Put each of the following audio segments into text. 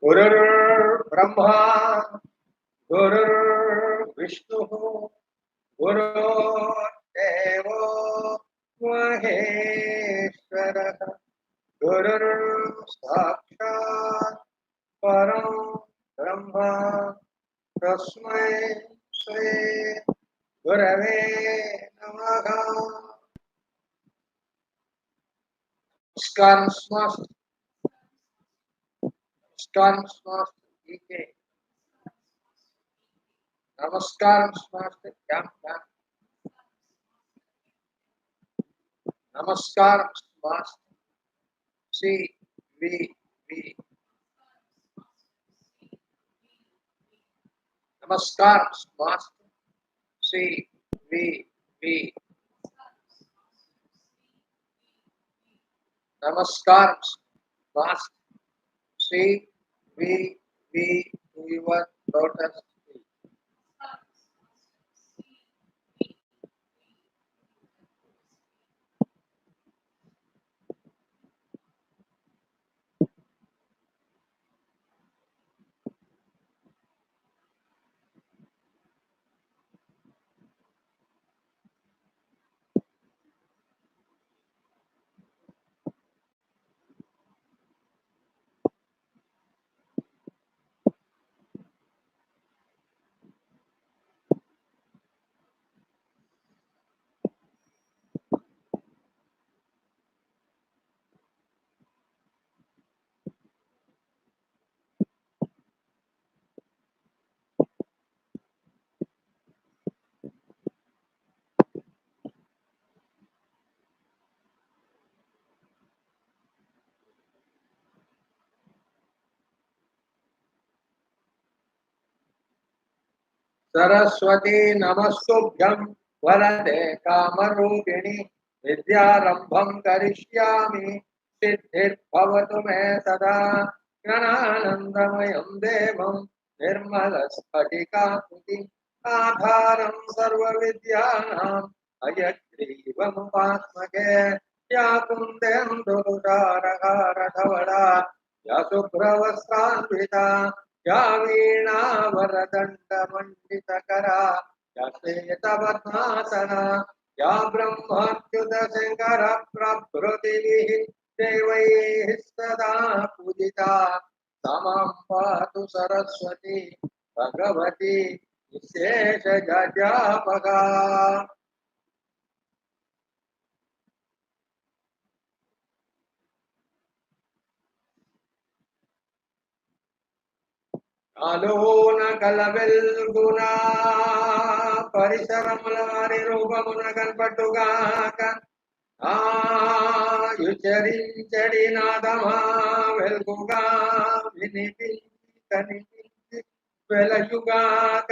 गुरुर्ब्रह्मा गुरुर्विष्णुः गुरुर्देवो महेश्वरः गुरुर्साक्षात् परं ब्रह्म तस्मै श्री गुरवे नमः। नमस्कार नमस्कार नमस्कार सी वी वी नमस्कार सी वी वी नमस्कार C V V to your lotus feet. Saraswati नमस्तुभ्यं वरदे कामरूपिणि विद्यारंभं करिष्यामि सिद्धिर्भवतु मे सदा ज्ञानानन्दमयं देवं निर्मलस्फटिकाकृतिम् आधारं सर्वविद्यानां हयग्रीवमुपास्महे या कुन्देन्दुरुदारहारधवला या शुभ्रवस्त्रान्विता या वीणा वरदण्डमण्डितकरा या श्वेतपद्मासना या ब्रह्माच्युतशङ्कर प्रभृतिभिः देवैः सदा पूजिता समां पातु सरस्वती भगवती विशेषज्ञापका। ఆలోన కలవెల్గున పరిసరముల వారి రూపమున కనపట్టుగాక ఆయుచరించడి నాదమా వెల్గుగా వినిపించి కనిపించి వెలయుగాక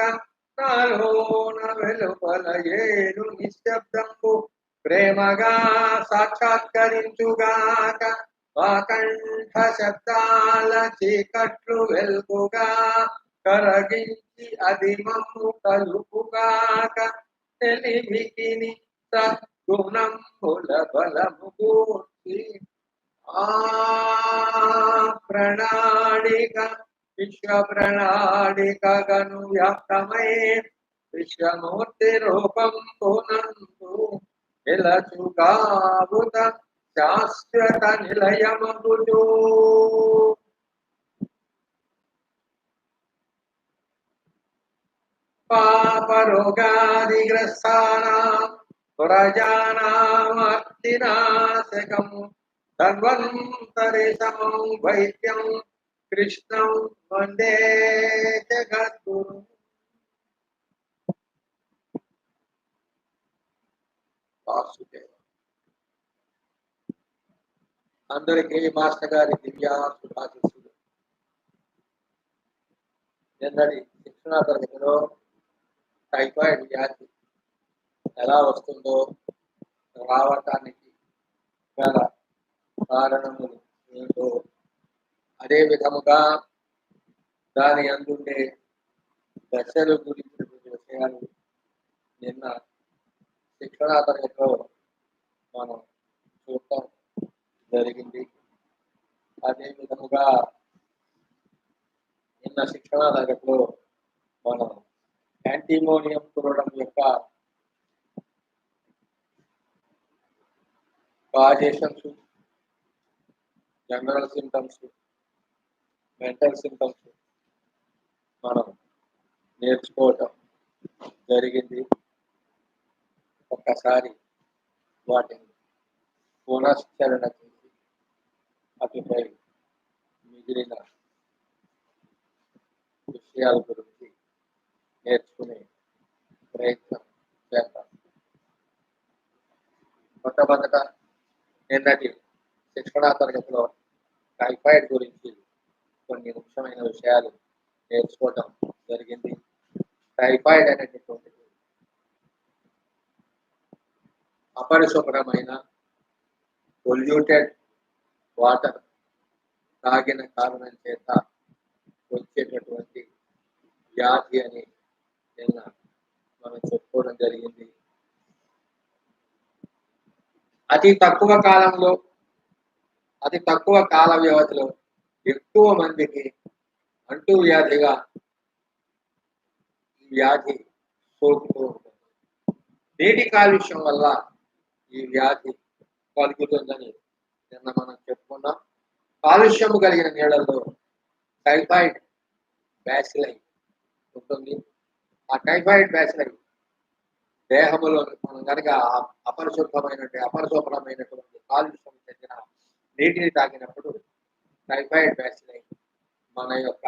నాలోన వెలుపల ఏడు నిశ్శబ్దంబు ప్రేమగా సాక్షాత్కరించుగాక వాకంఠ శబ్దాల చీకట్లు వెల్గుగా కరగించి అది మమ్ము కలుపుగాక తెలివికిని సద్గుణంబుల బలము కూర్చి ఆ ప్రణాళిక విశ్వ ప్రణాళిక గను వ్యాప్తమై విశ్వమూర్తి రూపం పునందు నిలచుగావుత శాశ్వత నిలయమగుదు. పాపరోగాదిగ్రస్తానాం ప్రజానామర్తినాశకం ధన్వంతరి సమం వైద్యం కృష్ణం వందే జగద్గురు. వాసుదేవ. అందరికీ మాస్టర్ గారి దివ్య శుభాశీస్సులు. నిన్నటి శిక్షణా తరగతిలో టైఫాయిడ్ వ్యాధి ఎలా వస్తుందో రావటానికి గల కారణములు ఏంటో, అదే విధముగా దాని అందుండే దశలు గురించినటువంటి విషయాలు నిన్న శిక్షణా తరగతిలో మనం చూడటం జరిగింది. అదే విధముగా నిన్న శిక్షణా తరగతిలో మనం యాంటీమోనియం క్లోరైడ్ యొక్క కాజేషన్స్, జనరల్ సింటమ్స్, మెంటల్ సింటమ్స్ మనం నేర్చుకోవటం జరిగింది. ఒక్కసారి వాటిని పునశ్చరణ చేసి అటుపై మిగిలిన విషయాల గురించి నేర్చుకునే ప్రయత్నం చేద్దాం. మొట్టమొదట నిన్నటి శిక్షణా తరగతిలో టైఫాయిడ్ గురించి కొన్ని ముఖ్యమైన విషయాలు నేర్చుకోవడం జరిగింది. టైఫాయిడ్ అనేటటువంటిది అపరిశుభ్రమైన పొల్యూటెడ్ వాటర్ తాగిన కారణం చేత వచ్చేటటువంటి వ్యాధి అని నిన్న మనం చెప్పుకోవడం జరిగింది. అతి తక్కువ కాల వ్యవధిలో ఎక్కువ మందికి అంటూ వ్యాధిగా ఈ వ్యాధి సోకుతూ ఉంటుంది. నీటి కాలుష్యం వల్ల ఈ వ్యాధి కలుగుతుందని నిన్న మనం చెప్పుకున్నాం. కాలుష్యం కలిగిన నీళ్ళల్లో టైఫాయిడ్ బ్యాసిలై ఉంటుంది. ఆ టైఫాయిడ్ బ్యాసిలై దేహంలో మనం కనుక అపరిశుభ్రమైనటువంటి కాలుష్యం చెందిన నీటిని తాగినప్పుడు టైఫాయిడ్ బ్యాసిలై మన యొక్క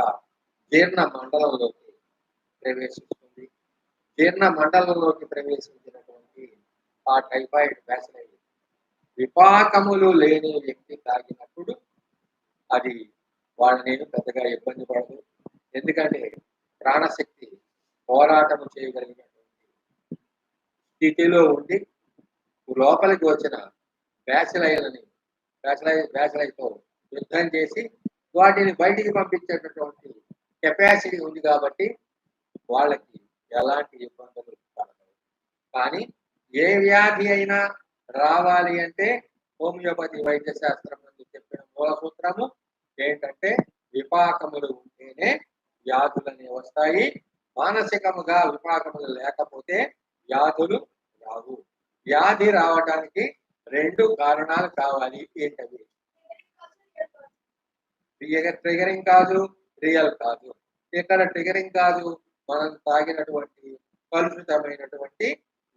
జీర్ణ మండలంలోకి ప్రవేశిస్తుంది. జీర్ణ మండలంలోకి ప్రవేశించినటువంటి ఆ టైఫాయిడ్ బ్యాసిలై విపాకములు లేని వ్యక్తి తాగినప్పుడు అది వాళ్ళని పెద్దగా ఇబ్బంది పడదు. ఎందుకంటే ప్రాణశక్తి పోరాటం చేయగలిగినటువంటి స్థితిలో ఉండి లోపలికి వచ్చిన బ్యాసిలైతో యుద్ధం చేసి వాటిని బయటికి పంపించేటటువంటి కెపాసిటీ ఉంది కాబట్టి వాళ్ళకి ఎలాంటి ఇబ్బందులు కలగవు. కానీ ఏ వ్యాధి అయినా రావాలి అంటే హోమియోపతి వైద్య శాస్త్రం నుండి చెప్పిన మూల సూత్రము ఏంటంటే విపాకములు ఉంటేనే వ్యాధులని వస్తాయి. మానసికముగా విపాకములు లేకపోతే వ్యాధులు రావు. వ్యాధి రావడానికి 2 కారణాలు కావాలి. ఏంటవి? ట్రిగరింగ్ కాదు, రియల్ కాదు. ఇక్కడ ట్రిగరింగ్ కాదు, మనం తాగినటువంటి కలుషితమైనటువంటి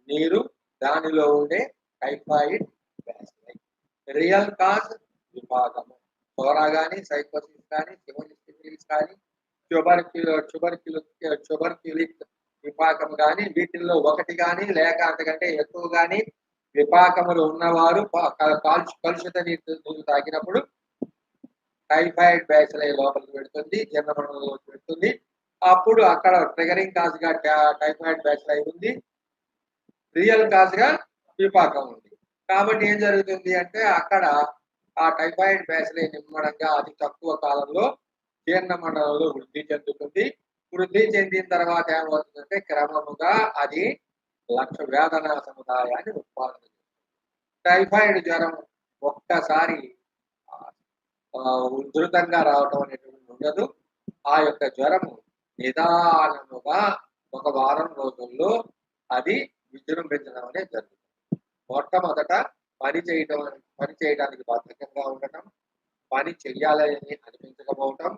నీరు, దానిలో ఉండే టైఫాయిడ్ బ్యాసిలై. రియల్ కాజ్ విపాకము. సోరా కానీ, సైకోసిస్ కానీ, సిఫిలిస్ కానీ, ట్యూబర్క్యులిక్ విపాకం కానీ, వీటిల్లో ఒకటి కానీ లేక అంతకంటే ఎక్కువ కానీ విపాకములు ఉన్నవారు కలుషిత నీరు తాగినప్పుడు టైఫాయిడ్ బ్యాసిలై లోపలికి పెడుతుంది, జీర్ణమండలంలోకి పెడుతుంది. అప్పుడు అక్కడ ట్రిగరింగ్ కాజ్ గా టైఫాయిడ్ బ్యాసిలై ఉంది, రియల్ కాజ్ గా విపాకం ఉంది. కాబట్టి ఏం జరుగుతుంది అంటే అక్కడ ఆ టైఫాయిడ్ బ్యాసిలై నిమ్మడంగా అతి తక్కువ కాలంలో జీర్ణ మండలంలో వృద్ధి చెందుతుంది. వృద్ధి చెందిన తర్వాత ఏమవుతుందంటే క్రమముగా అది లక్ష వేదన సముదాయాన్ని ఉత్పాదన చేస్తుంది. టైఫాయిడ్ జ్వరం ఒక్కసారి ఉధృతంగా రావటం అనేటువంటి ఉండదు. ఆ యొక్క జ్వరము నిదానముగా 1 వారం రోజుల్లో అది విజృంభించడం అనేది జరుగుతుంది. మొట్టమొదట పని చేయడానికి బద్ధకంగా ఉండటం, పని చెయ్యాలని అనిపించకపోవటం,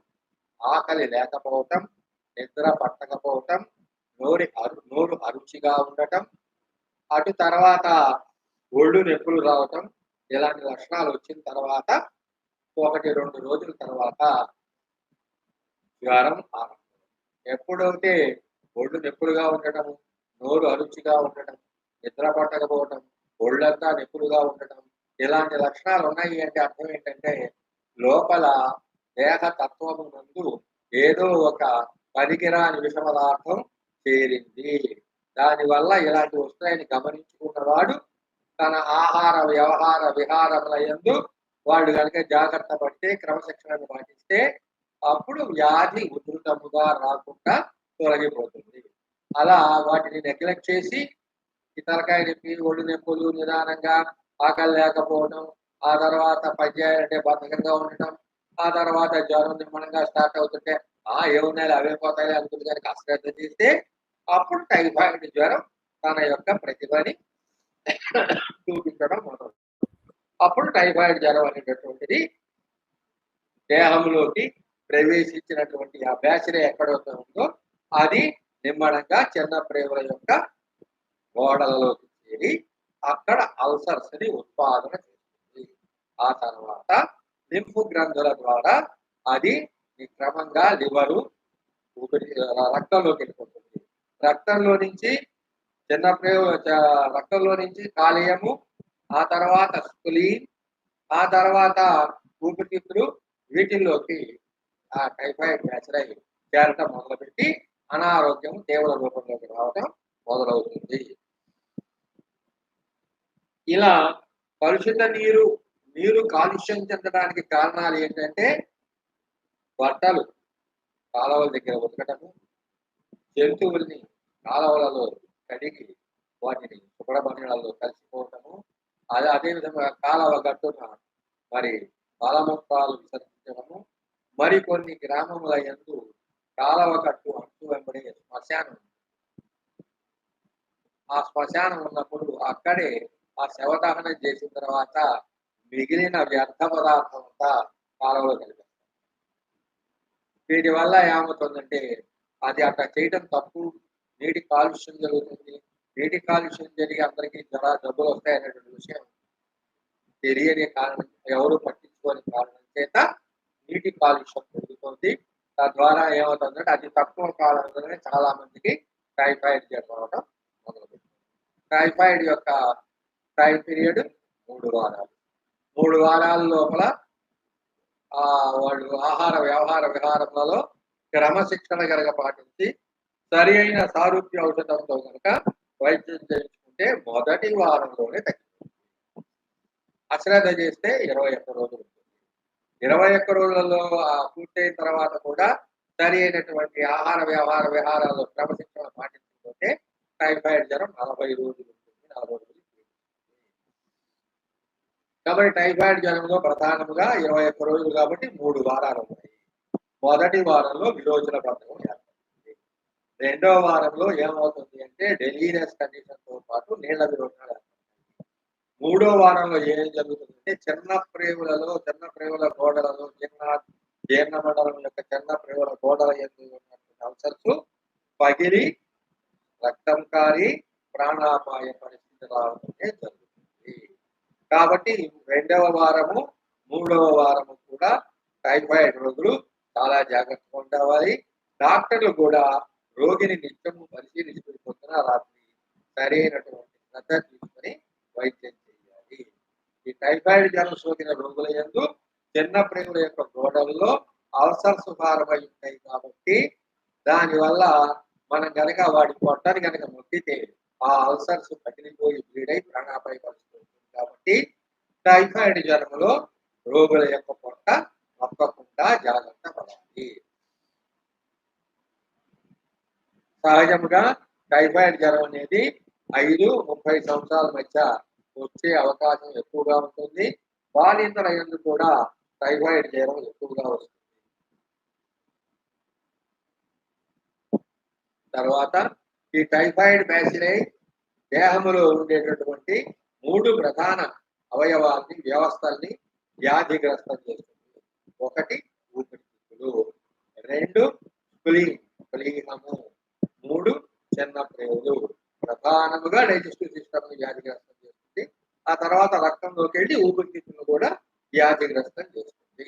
ఆకలి లేకపోవటం, నిద్ర పట్టకపోవటం, నోరు అరుచిగా ఉండటం, అటు తర్వాత ఒళ్ళు నొప్పులు రావటం. ఇలాంటి లక్షణాలు వచ్చిన తర్వాత 1-2 రోజుల తర్వాత జ్వరం ఆరంభం. ఎప్పుడైతే ఒళ్ళు నొప్పులుగా ఉండటం, నోరు అరుచిగా ఉండటం, నిద్ర పట్టకపోవటం, ఒళ్ళంతా నొప్పులుగా ఉండటం, ఇలాంటి లక్షణాలు ఉన్నాయి అంటే అర్థం ఏంటంటే లోపల దేహ తత్వము నందు ఏదో ఒక పనికిరాని విష పదార్థం చేరింది. దానివల్ల ఇలాంటి వస్తాయని గమనించుకున్నవాడు తన ఆహార వ్యవహార విహారముల యందు వాళ్ళు కనుక జాగ్రత్త పడితే, క్రమశిక్షణను పాటిస్తే అప్పుడు వ్యాధి ఉధృతముగా రాకుండా తొలగిపోతుంది. అలా వాటిని నెగ్లెక్ట్ చేసి ఈ తలకాయ నొప్పి, ఒళ్ళు నొప్పులు, నిదానంగా ఆకలి లేకపోవడం, ఆ తర్వాత పని చేయాలంటే బద్ధకంగా ఉండటం, ఆ తర్వాత జ్వరం నిమ్మడంగా స్టార్ట్ అవుతుంటే ఏమున్నాయి అవే పోతాయి అనుకుంది కనుక అశ్రద్ధ చేస్తే అప్పుడు టైఫాయిడ్ జ్వరం తన యొక్క ప్రతిభని చూపించడం మొదలు. అప్పుడు టైఫాయిడ్ జ్వరం అనేటటువంటిది దేహంలోకి ప్రవేశించినటువంటి ఆ బ్యాసిలే ఎక్కడైతే ఉందో అది నిమ్మడంగా చిన్న ప్రేగుల యొక్క గోడలలోకి చేరి అక్కడ అల్సర్స్ ని ఉత్పాదన చేస్తుంది. ఆ తర్వాత లింఫ్ గ్రంథుల ద్వారా అది క్రమంగా లివరు రక్తంలోకి వెళ్ళిపోతుంది. రక్తంలో నుంచి చిన్న రక్తంలో నుంచి కాలేయము, ఆ తర్వాత స్ప్లీన్, ఆ తర్వాత ఊపిరితిత్తులు, వీటిల్లోకి ఆ టైఫాయిడ్ బ్యాసిలై చేరటం మొదలుపెట్టి అనారోగ్యం తీవ్ర రూపంలోకి రావడం మొదలవుతుంది. ఇలా కలుషిత నీరు కాలుష్యం చెందడానికి కారణాలు ఏంటంటే బట్టలు కాలువల దగ్గర ఉతకటము, జంతువుల్ని కాలువలలో కడిగి వాటిని శుభ్రమణిలలో కలిసిపోవటము, అదేవిధంగా కాలువ గట్టున మరి మలమూత్రాలు విసర్జించడము, మరికొన్ని గ్రామముల యందు కాలువ గట్టు అంటూ వెంబడి శ్మశానం, ఆ శ్మశానం ఉన్నప్పుడు అక్కడే ఆ శవదహనం చేసిన తర్వాత మిగిలిన వ్యర్థ పదార్థం అంతా కాలువలో కలిపేస్తారు. వీటి వల్ల ఏమవుతుందంటే అది అట్లా చేయడం తప్పు, నీటి కాలుష్యం జరుగుతుంది. నీటి కాలుష్యం జరిగి అందరికీ జబ్బులు వస్తాయనేటువంటి విషయం తెలియని కారణం, ఎవరు పట్టించుకోని కారణం చేత నీటి కాలుష్యం పెరుగుతుంది. తద్వారా ఏమవుతుందంటే అతి తక్కువ కాలంలోనే చాలా మందికి టైఫాయిడ్ జ్వరం మొదలుపెట్టింది. టైఫాయిడ్ యొక్క టైం పీరియడ్ 3 వారాలు. 3 వారాల లోపల వాళ్ళు ఆహార వ్యవహార విహారములలో క్రమశిక్షణ కనుక పాటించి సరి అయిన సారూప్య ఔషధంతో కనుక వైద్యం చేయించుకుంటే మొదటి వారంలోనే తగ్గిపోతుంది. అశ్రద్ధ చేస్తే 21 రోజులు ఉంటుంది. 21 రోజులలో పూర్తయిన తర్వాత కూడా సరి అయినటువంటి ఆహార వ్యవహార విహారాల్లో క్రమశిక్షణ పాటించకపోతే టైఫాయిడ్ జ్వరం 40 రోజులు ఉంటుంది. 40 రోజులు. కాబట్టి టైఫాయిడ్ జ్వరంలో ప్రధానముగా 21 రోజులు కాబట్టి 3 వారాలు ఉన్నాయి. మొదటి వారంలో విరోచన బద్ధకం ఏర్పడుతుంది. రెండవ వారంలో ఏమవుతుంది అంటే డెలీరియస్ కండిషన్తో పాటు నీళ్ల విరోచన ఏర్పడుతుంది. మూడో వారంలో ఏం జరుగుతుందంటే చిన్న ప్రేవుల గోడలలో జీర్ణ మండలం యొక్క చిన్న ప్రేవుల గోడల యందు ఉన్నటువంటి అల్సర్స్ పగిలి రక్తం కారి ప్రాణాపాయ పరిస్థితి రావడమే జరుగుతుంది. కాబట్టి రెండవ వారము, మూడవ వారము కూడా టైఫాయిడ్ రోగులు చాలా జాగ్రత్తగా ఉండవాలి. డాక్టర్లు కూడా రోగిని నిత్యము పరిశీలించుకుని పొద్దున రాత్రి సరైనటువంటి శ్రద్ధ తీసుకుని వైద్యం చేయాలి. ఈ టైఫాయిడ్ జ్వరం సోకిన రోగుల యందు చిన్న ప్రేగుల యొక్క గోడల్లో అల్సర్స్ ఫారమై ఉంటాయి కాబట్టి దానివల్ల మనం కనుక వాడి పొట్టని కనుక మొక్కితే ఆ అల్సర్స్ పగిలిపోయి బ్లీడై ప్రాణాపాయ పరిస్థితి ఉంటుంది. కాబట్టి టైఫాయిడ్ జ్వరంలో రోగుల యొక్క పొట్ట మొక్కకుండా జాగ్రత్త పడాలి. సహజముగా టైఫాయిడ్ జ్వరం అనేది 5-30 సంవత్సరాల మధ్య వచ్చే అవకాశం ఎక్కువగా ఉంటుంది. బాలింతల యందు కూడా టైఫాయిడ్ జ్వరం ఎక్కువగా వస్తుంది. తర్వాత ఈ టైఫాయిడ్ బ్యాసిలై దేహంలో ఉండేటటువంటి 3 ప్రధాన అవయవాల్ని, వ్యవస్థల్ని వ్యాధిగ్రస్తం చేస్తుంది. 1 ఊపిరితిత్తులు, 2 ప్లీహము, 3 చిన్న ప్రేవులు. ప్రధానముగా డైజెస్టివ్ సిస్టమ్ ని వ్యాధిగ్రస్తం చేస్తుంది. ఆ తర్వాత రక్తంలోకి వెళ్ళి ఊపిరితిత్తులు కూడా వ్యాధిగ్రస్తం చేస్తుంది.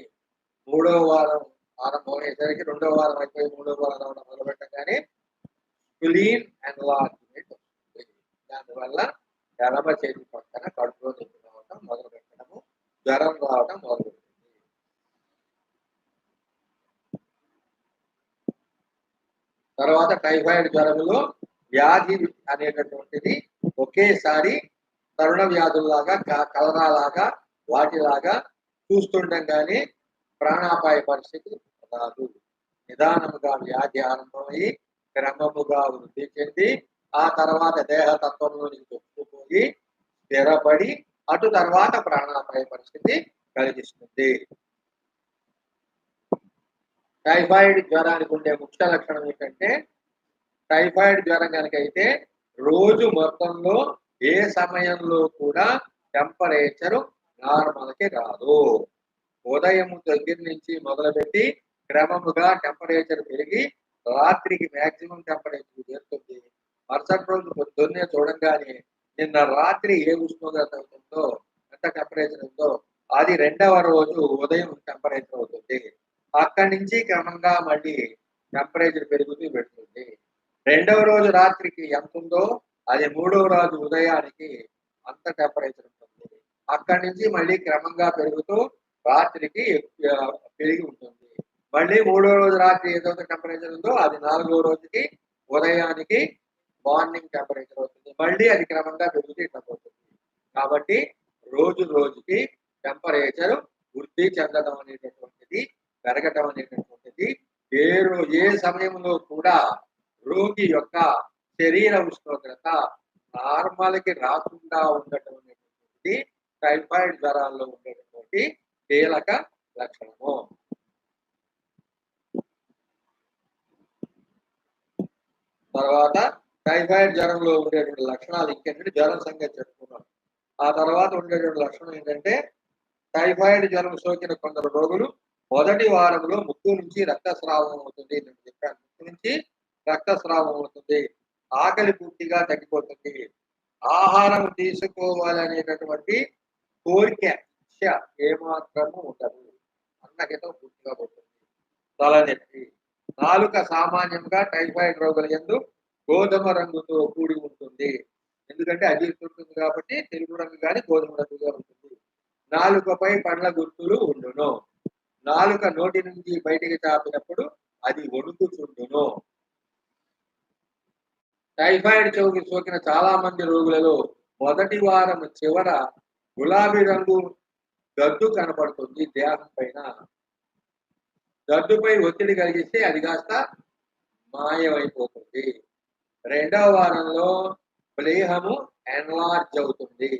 3వ వారం ఆరంభమయ్యేసరికి 2వ వారం అయిపోయి 3వ వారం రావడం మొదలుపెట్టగానే స్ప్లీన్ ఎన్లార్జ్మెంట్ వస్తుంది. దానివల్ల ఎడమ చేతి పక్కన కడుపులో నొప్పి రావడం మొదలు పెట్టడము, జ్వరం రావడం మొదలుపెట్టింది. తర్వాత టైఫాయిడ్ జ్వరంలో వ్యాధి అనేటటువంటిది ఒకేసారి తరుణ వ్యాధుల్లాగా కలరాలాగా వాటిలాగా చూస్తుండగానే ప్రాణాపాయ పరిస్థితి రాదు. నిదానముగా వ్యాధి ఆరంభమయ్యి క్రమముగా వృద్ధి చెంది ఆ తర్వాత దేహతత్వంలోనికి దొక్కుపోయి స్థిరపడి అటు తర్వాత ప్రాణాపాయ పరిస్థితి కలిగిస్తుంది. టైఫాయిడ్ జ్వరానికి ఉండే ముఖ్య లక్షణం ఏంటంటే టైఫాయిడ్ జ్వరం కనుక అయితే రోజు మొత్తంలో ఏ సమయంలో కూడా టెంపరేచర్ నార్మల్కి రాదు. ఉదయం దగ్గర నుంచి మొదలుపెట్టి క్రమముగా టెంపరేచర్ పెరిగి రాత్రికి మాక్సిమం టెంపరేచర్ చేరుతుంది. మరుసటి రోజు పొద్దున్నే చూడంగానే నిన్న రాత్రి ఏ ఉష్ణోగ్రత ఉందో, ఎంత టెంపరేచర్ ఉందో అది రెండవ రోజు ఉదయం టెంపరేచర్ అవుతుంది. అక్కడి నుంచి క్రమంగా మళ్ళీ టెంపరేచర్ పెరుగుతూ పెడుతుంది. రెండవ రోజు రాత్రికి ఎంత ఉందో అది మూడవ రోజు ఉదయానికి అంత టెంపరేచర్ ఉంటుంది. అక్కడి నుంచి మళ్ళీ క్రమంగా పెరుగుతూ రాత్రికి పెరిగి ఉంటుంది. మళ్ళీ మూడో రోజు రాత్రి ఏదైతే టెంపరేచర్ ఉందో అది నాలుగో రోజుకి ఉదయానికి మార్నింగ్ టెంపరేచర్ అవుతుంది. మళ్ళీ అది క్రమంగా పెరుగుతూ ఇట్లా పోతుంది. కాబట్టి రోజు రోజుకి టెంపరేచర్ వృద్ధి చెందడం అనేటటువంటిది, పెరగటం అనేటటువంటిది ఏ సమయంలో కూడా రోగి యొక్క శరీర ఉష్ణోగ్రత నార్మల్కి రాకుండా ఉండటం అనేటటువంటిది టైఫాయిడ్ జ్వరాల్లో ఉండేటటువంటి కీలక లక్షణము. తర్వాత టైఫాయిడ్ జ్వరంలో ఉండేటువంటి లక్షణాలు ఇంకేంటంటే జ్వరం సంగతి చెప్పుకున్నాం. ఆ తర్వాత ఉండేటువంటి లక్షణం ఏంటంటే టైఫాయిడ్ జ్వరం సోకిన కొందరు రోగులు మొదటి వారంలో ముక్కు నుంచి రక్తస్రావం అవుతుంది. నేను చెప్పాను, ముక్కు నుంచి రక్తస్రావం అవుతుంది, ఆకలి పూర్తిగా తగ్గిపోతుంది, ఆహారం తీసుకోవాలనేటటువంటి కోరిక ఇచ్చ ఏమాత్రము ఉండదు, అన్నగితం పూర్తిగా పోతుంది, తలనొప్పి, నాలుక సామాన్యంగా టైఫాయిడ్ రోగుల యందు గోధుమ రంగుతో కూడి ఉంటుంది. ఎందుకంటే అజీర్తి ఉంటుంది కాబట్టి తెలుపు రంగు కానీ గోధుమ రంగుగా ఉంటుంది. నాలుకపై పండ్ల గుర్తులు ఉండును. నాలుక నోటి నుంచి బయటికి చాపినప్పుడు అది వణుకుచుండును. టైఫాయిడ్ సోకిన చాలా మంది రోగులలో మొదటి వారం చివర గులాబీ రంగు గద్దు కనపడుతుంది దేహం పైన. గద్దుపై ఒత్తిడి కలిగిస్తే అది కాస్త మాయమైపోతుంది. రెండవ వారంలో ప్లేహము ఎన్లార్జ్ అవుతుంది.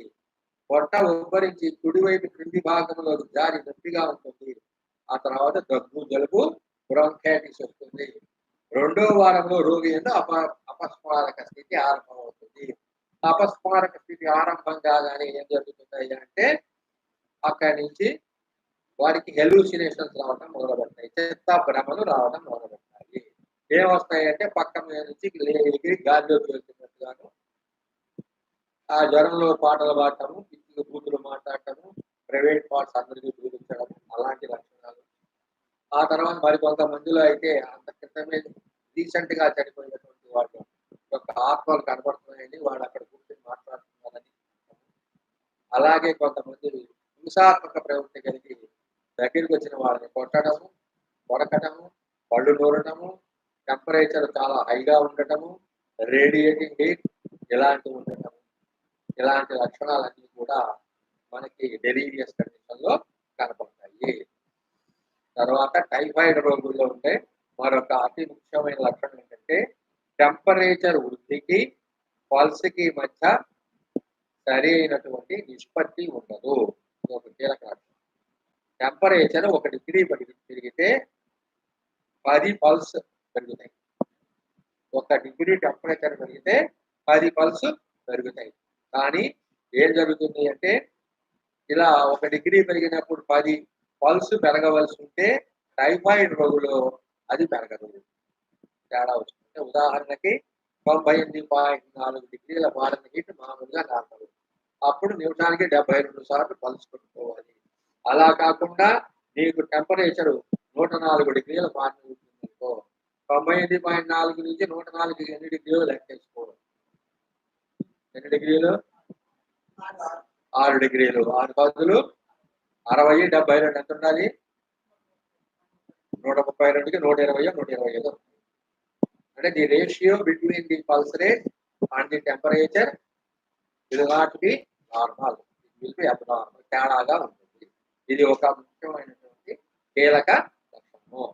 పొట్ట ఉబ్బరించి కుడివైపు క్రింది భాగంలో జారి నొప్పిగా ఉంటుంది. ఆ తర్వాత దగ్గు, జలుబు, బ్రాంకైటిస్ వస్తుంది. రెండవ వారంలో రోగి యందు అపస్మారక స్థితి ఆరంభమవుతుంది. అపస్మారక స్థితి ఆరంభం కాగానే ఏం జరుగుతుంది అంటే అక్కడి నుంచి వారికి హెలూసినేషన్స్ రావడం మొదలుపెడతాయి, చిత్త భ్రమలు రావడం మొదలుపెడతాయి. ఏమొస్తాయంటే పక్క మీద నుంచి ఎగిరి గాలిలోకి వెళ్తున్నట్టుగాను, ఆ జ్వరంలో పాటలు పాడటము, పిచ్చిలు బూతులు మాట్లాడటము, ప్రైవేట్ పార్ట్స్ అందరికీ చూపించడం, అలాంటి లక్షణాలు. ఆ తర్వాత మరి కొంతమందిలో అయితే అంత క్రితమే రీసెంట్ గా చనిపోయినటువంటి వాళ్ళ యొక్క ఆత్మలు కనబడుతున్నాయని వాడు అక్కడ కూర్చొని మాట్లాడుతున్నారని. అలాగే కొంతమంది హింసాత్మక ప్రవృత్తి కలిగి దగ్గరికి వచ్చిన వాళ్ళని కొట్టడము, కొరకటము, పళ్ళు నూరటము, టెంపరేచర్ చాలా హైగా ఉండటము, రేడియేటింగ్ హీట్ ఇలాంటివి ఉండటము, ఇలాంటి లక్షణాలన్నీ కూడా మనకి డెలీరియస్ కండిషన్ లో కనపడతాయి. తర్వాత టైఫాయిడ్ రోగుల్లో ఉండే మరొక అతి ముఖ్యమైన లక్షణం ఏంటంటే టెంపరేచర్ వృద్ధికి పల్స్కి మధ్య సరి అయినటువంటి నిష్పత్తి ఉండదు. ఒక కీలక లక్షణం. టెంపరేచర్ 1 డిగ్రీ పెరిగితే 10 పల్స్ పెరుగుతాయి. 1 డిగ్రీ టెంపరేచర్ పెరిగితే 10 పల్స్ పెరుగుతాయి. కానీ ఏం జరుగుతుంది అంటే ఇలా 1 డిగ్రీ పెరిగినప్పుడు 10 పల్స్ పెరగవలసి ఉంటే టైఫాయిడ్ రోగులో అది పెరగదు, తేడా వస్తుంది. ఉదాహరణకి 98.4 డిగ్రీల ఫారెన్హీట్ మామూలుగా నార్మల్, అప్పుడు నిమిషానికి 72 సార్లు పల్స్ పెట్టుకోవాలి. అలా కాకుండా నీకు టెంపరేచర్ 104 డిగ్రీల ఫారెన్హీట్ ఉందనుకో, 98.4 నుంచి 104 ఎన్ని డిగ్రీలు లెక్కేసుకో. ఎన్ని డిగ్రీలు? 6 డిగ్రీలు. 6 బదులు 60, 72 ఎంత ఉండాలి? 132కి 120, 125. అంటే the ratio between the pulse rate and the temperature will not be normal, it will be abnormal, తేడాగా ఉంటుంది. ఇది ఒక ముఖ్యమైనటువంటి కీలక లక్షణము.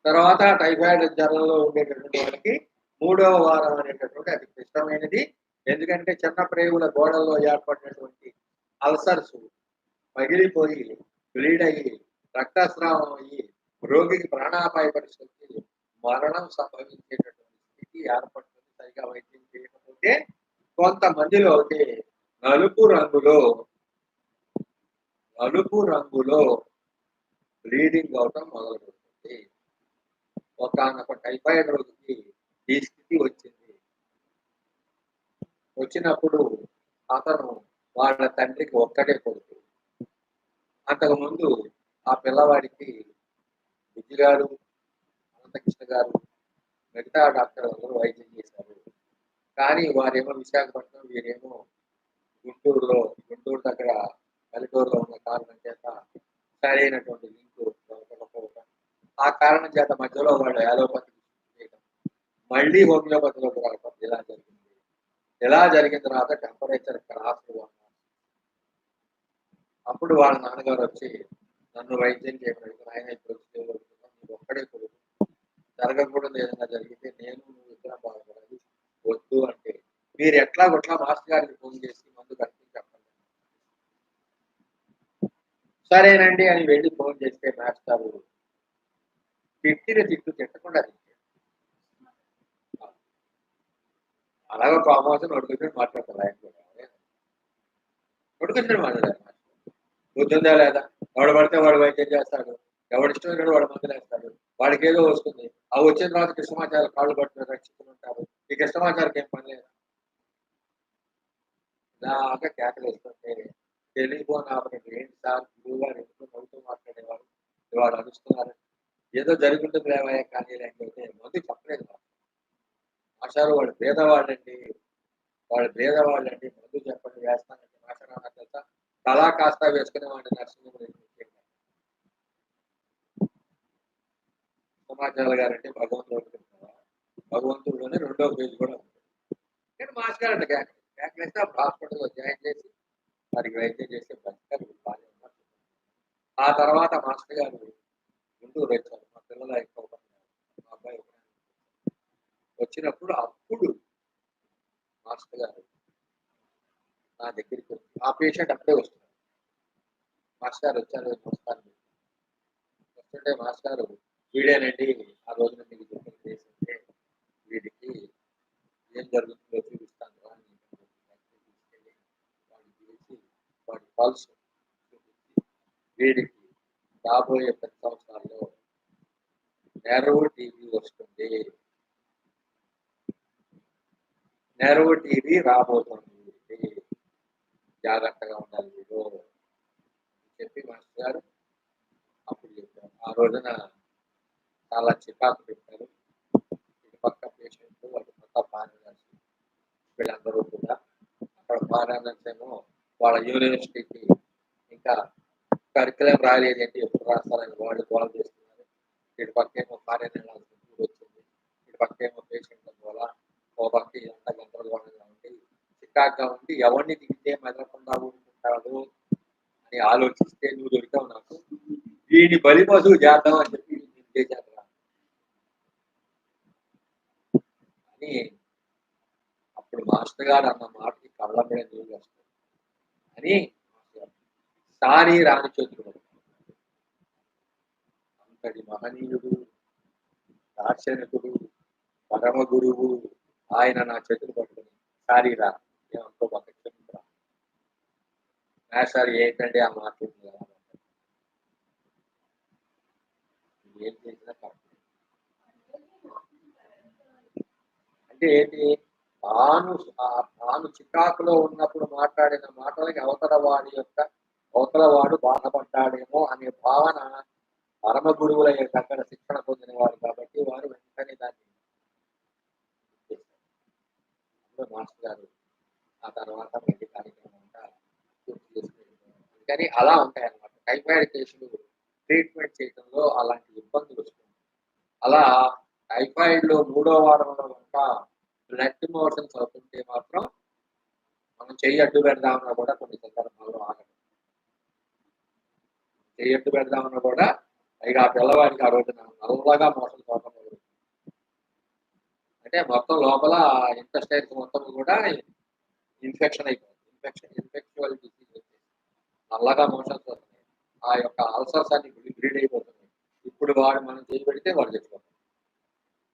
తర్వాత టైఫాయిడ్ జ్వరంలో ఉండేటటువంటి వారికి 3వ వారం అనేటటువంటి అది క్లిష్టమైనది. ఎందుకంటే చిన్న ప్రేగుల గోడల్లో ఏర్పడినటువంటి అల్సర్స్ పగిలిపోయి బ్లీడ్ అయ్యి రక్తస్రావం అయ్యి రోగికి ప్రాణాపాయ పరిస్థితి మరణం సంభవించేటటువంటి స్థితి ఏర్పడుతుంది సరిగా వైద్యం చేయకపోతే. కొంతమందిలో అయితే నలుపు రంగులో బ్లీడింగ్ అవటం మొదలుపెడుతుంది. ఒకానొక టైఫాయిడ్ రోగికి ఈ స్థితి వచ్చింది. వచ్చినప్పుడు అతను వాళ్ళ తండ్రికి ఒక్కటే కొడుకు. అంతకుముందు ఆ పిల్లవాడికి బుజ్జి గారు, అనంతకృష్ణ గారు, మిగతా డాక్టర్ అందరూ వైద్యం చేశారు. కానీ వారేమో విశాఖపట్నం, వీరేమో గుంటూరు దగ్గర పల్లెటూరులో ఉన్న కారణం చేత సరైనటువంటి లింకు దొరకకపోవడం, ఆ కారణం చేత మధ్యలో వాళ్ళు అలోపతి చేయడం, మళ్ళీ హోమియోపతిలోకి రావడం ఇలా జరిగింది. ఇలా జరిగిన తర్వాత టెంపరేచర్ క్రాస్ అప్పుడు వాళ్ళ నాన్నగారు వచ్చి నన్ను వైద్యం చేయమని, ఆయన ఇప్పుడు నువ్వు ఒక్కడే కొడుకు, జరగకూడదు ఏదైనా జరిగితే నేను నువ్వు ఇద్దరం బాధపడాలి, వద్దు అంటే మీరు ఎట్లా మాస్టర్ గారికి ఫోన్ చేసి మందు కట్టి చెప్పండి. సరేనండి అని వెళ్ళి ఫోన్ చేస్తే మాస్టర్ తిట్టిన తిట్టు తిట్టకుండా అలాగే కామర్స్ నోటిఫికేషన్ మాట్లాడతారు. ఆయన కూడా నోటిఫికేషన్ మాట్లాడారు. బుద్ధిందా లేదా? వాడు పడితే వాడు వైద్యం చేస్తాడు, ఎవడు ఇష్టమైన వాడు మందులు వేస్తాడు, వాడికి ఏదో వస్తుంది. ఆ వచ్చిన తర్వాత కృష్ణమాచార్య కాళ్ళు పట్టుకుని రక్షించుకుని ఉంటారు. ఈ కృష్ణమాచారికి ఏం పని లేదు. ఇలాగా కేకలు వేస్తుంటే తెలియపోని ఆపరేటర్ ఏంటి సార్ గురువు గారు ఎందుకు నవ్వుతూ మాట్లాడేవారు, వాడు అరుస్తున్నారు, ఏదో జరుగుతుంది లేవా కానీ లేకపోతే మందు చెప్పలేదు. మాస్టారు వాళ్ళు పేదవాళ్ళండి, మందు చెప్పండి వేస్తానండి మాస్టర్ తెలుసా, తలా కాస్త వేసుకునే వాడిని నర్సింగ్ సమాచారాలు గారంటే భగవంతుడిలోనే 2వ పేజీ కూడా ఉంది. నేను మాస్టర్ అంటే కేకలేస్తే హాస్పిటల్లో జాయిన్ చేసి వారికి వైద్యం చేసే బతికారు బాగానే ఉన్నారు. ఆ తర్వాత మాస్టర్ గారు గుంటూరు వచ్చారు. మా పిల్లల ఎక్కువ మా అబ్బాయి వచ్చినప్పుడు అప్పుడు మాస్టర్ గారు నా దగ్గరికి వచ్చి ఆ పేషెంట్ అప్పుడే వస్తున్నారు. మాస్టర్ వచ్చారు, నమస్కారం వస్తుంటే మాస్టర్ వీడేనండి ఆ రోజున మీకు చెప్పిన కేసు అంటే వీడికి ఏం జరుగుతుందో చూపిస్తాను అని తీసుకెళ్ళి వాడిని పిలిచి వాడి పల్స్ వీడికి రాబోయే 10 సంవత్సరాల్లో నెర్వ్ టీబీ వస్తుంది, నెర్వ్ టీబీ రాబోతుంది, జాగ్రత్తగా ఉండాలి మీరు చెప్పి మాస్టర్ గారు అప్పుడు చెప్పారు. ఆ రోజున చాలా చికాకు పెట్టారు. ఇటు పక్క పేషెంట్లు, అటు పక్క ఫారినర్స్, వీళ్ళందరూ కూడా అక్కడ ఫారినర్స్ ఏమో వాళ్ళ యూనివర్సిటీకి ఇంకా కరికులం రాలేదు అంటే ఎప్పుడు రాస్తారని వాళ్ళు గోల్ చేస్తున్నారు. ఇటు పక్క ఏమో ఫారినర్ వచ్చింది, ఇటు పక్క ఏమో పేషెంట్ల గోల, ఓ పక్క ఎంత గందరగోళంగా ఉండి చికాగ్గా ఉండి ఎవరిని దిగితే మెదలకుండా ఊరుకుంటాడు అని ఆలోచిస్తే నువ్వు దొరికావు నాకు, వీడిని బలిపశువు చేద్దాం అని చెప్పి చేశాను అని. అప్పుడు మాస్టర్ గారు అన్న మాటకి కళ్ళబడే నీళ్ళు వస్తాయి అని సారీ రాని చేతులు అంతటి మహనీయుడు, దార్శనికుడు, పరమ గురువు ఆయన నా చేతులు పట్టుకుని సారీ రా ఏమంతో పక్క చెప్తున్నా సార్ ఏంటంటే ఆ మాటలు ఏం చేసినా అంటే ఏంటి, తాను చికాకులో ఉన్నప్పుడు మాట్లాడిన మాటలకి అవతల వాడు బాధపడ్డాడేమో అనే భావన పరమ గురువుల దగ్గర శిక్షణ పొందిన వారు కాబట్టి వారు వెంటనే దాన్ని మాస్టర్ గారు ఆ తర్వాత మళ్ళీ కార్యక్రమం అంతా కానీ అలా ఉంటాయి అన్నమాట. టైఫాయిడ్ కేసులు ట్రీట్మెంట్ చేయడంలో అలాంటి ఇబ్బందులు వస్తుంది. అలా టైఫాయిడ్ లో 3వ వారంలో కనుక బ్లడ్ మోషన్స్ అవుతుంటే మాత్రం మనం చెయ్యి అడ్డు పెడదామన్నా కూడా కొన్ని సందర్భాల్లో ఆగదు. చెయ్యి అడ్డు పెడదామన్నా కూడా ఇక ఆ పిల్లవాడికి ఆ రోజున నల్లగా మోషన్స్ అవడం అంటే మొత్తం లోపల ఇంటెస్టైన్స్ మొత్తం కూడా ఇన్ఫెక్షన్ అయిపోతుంది. ఇన్ఫెక్చువల్ డిసీజ్ వచ్చేసి నల్లగా మోషన్స్ వస్తున్నాయి. ఆ యొక్క అల్సర్స్ అన్ని బ్రీడ్ అయిపోతున్నాయి. ఇప్పుడు వాడు మనం చేయి పెడితే వాడు చచ్చిపోతాడు.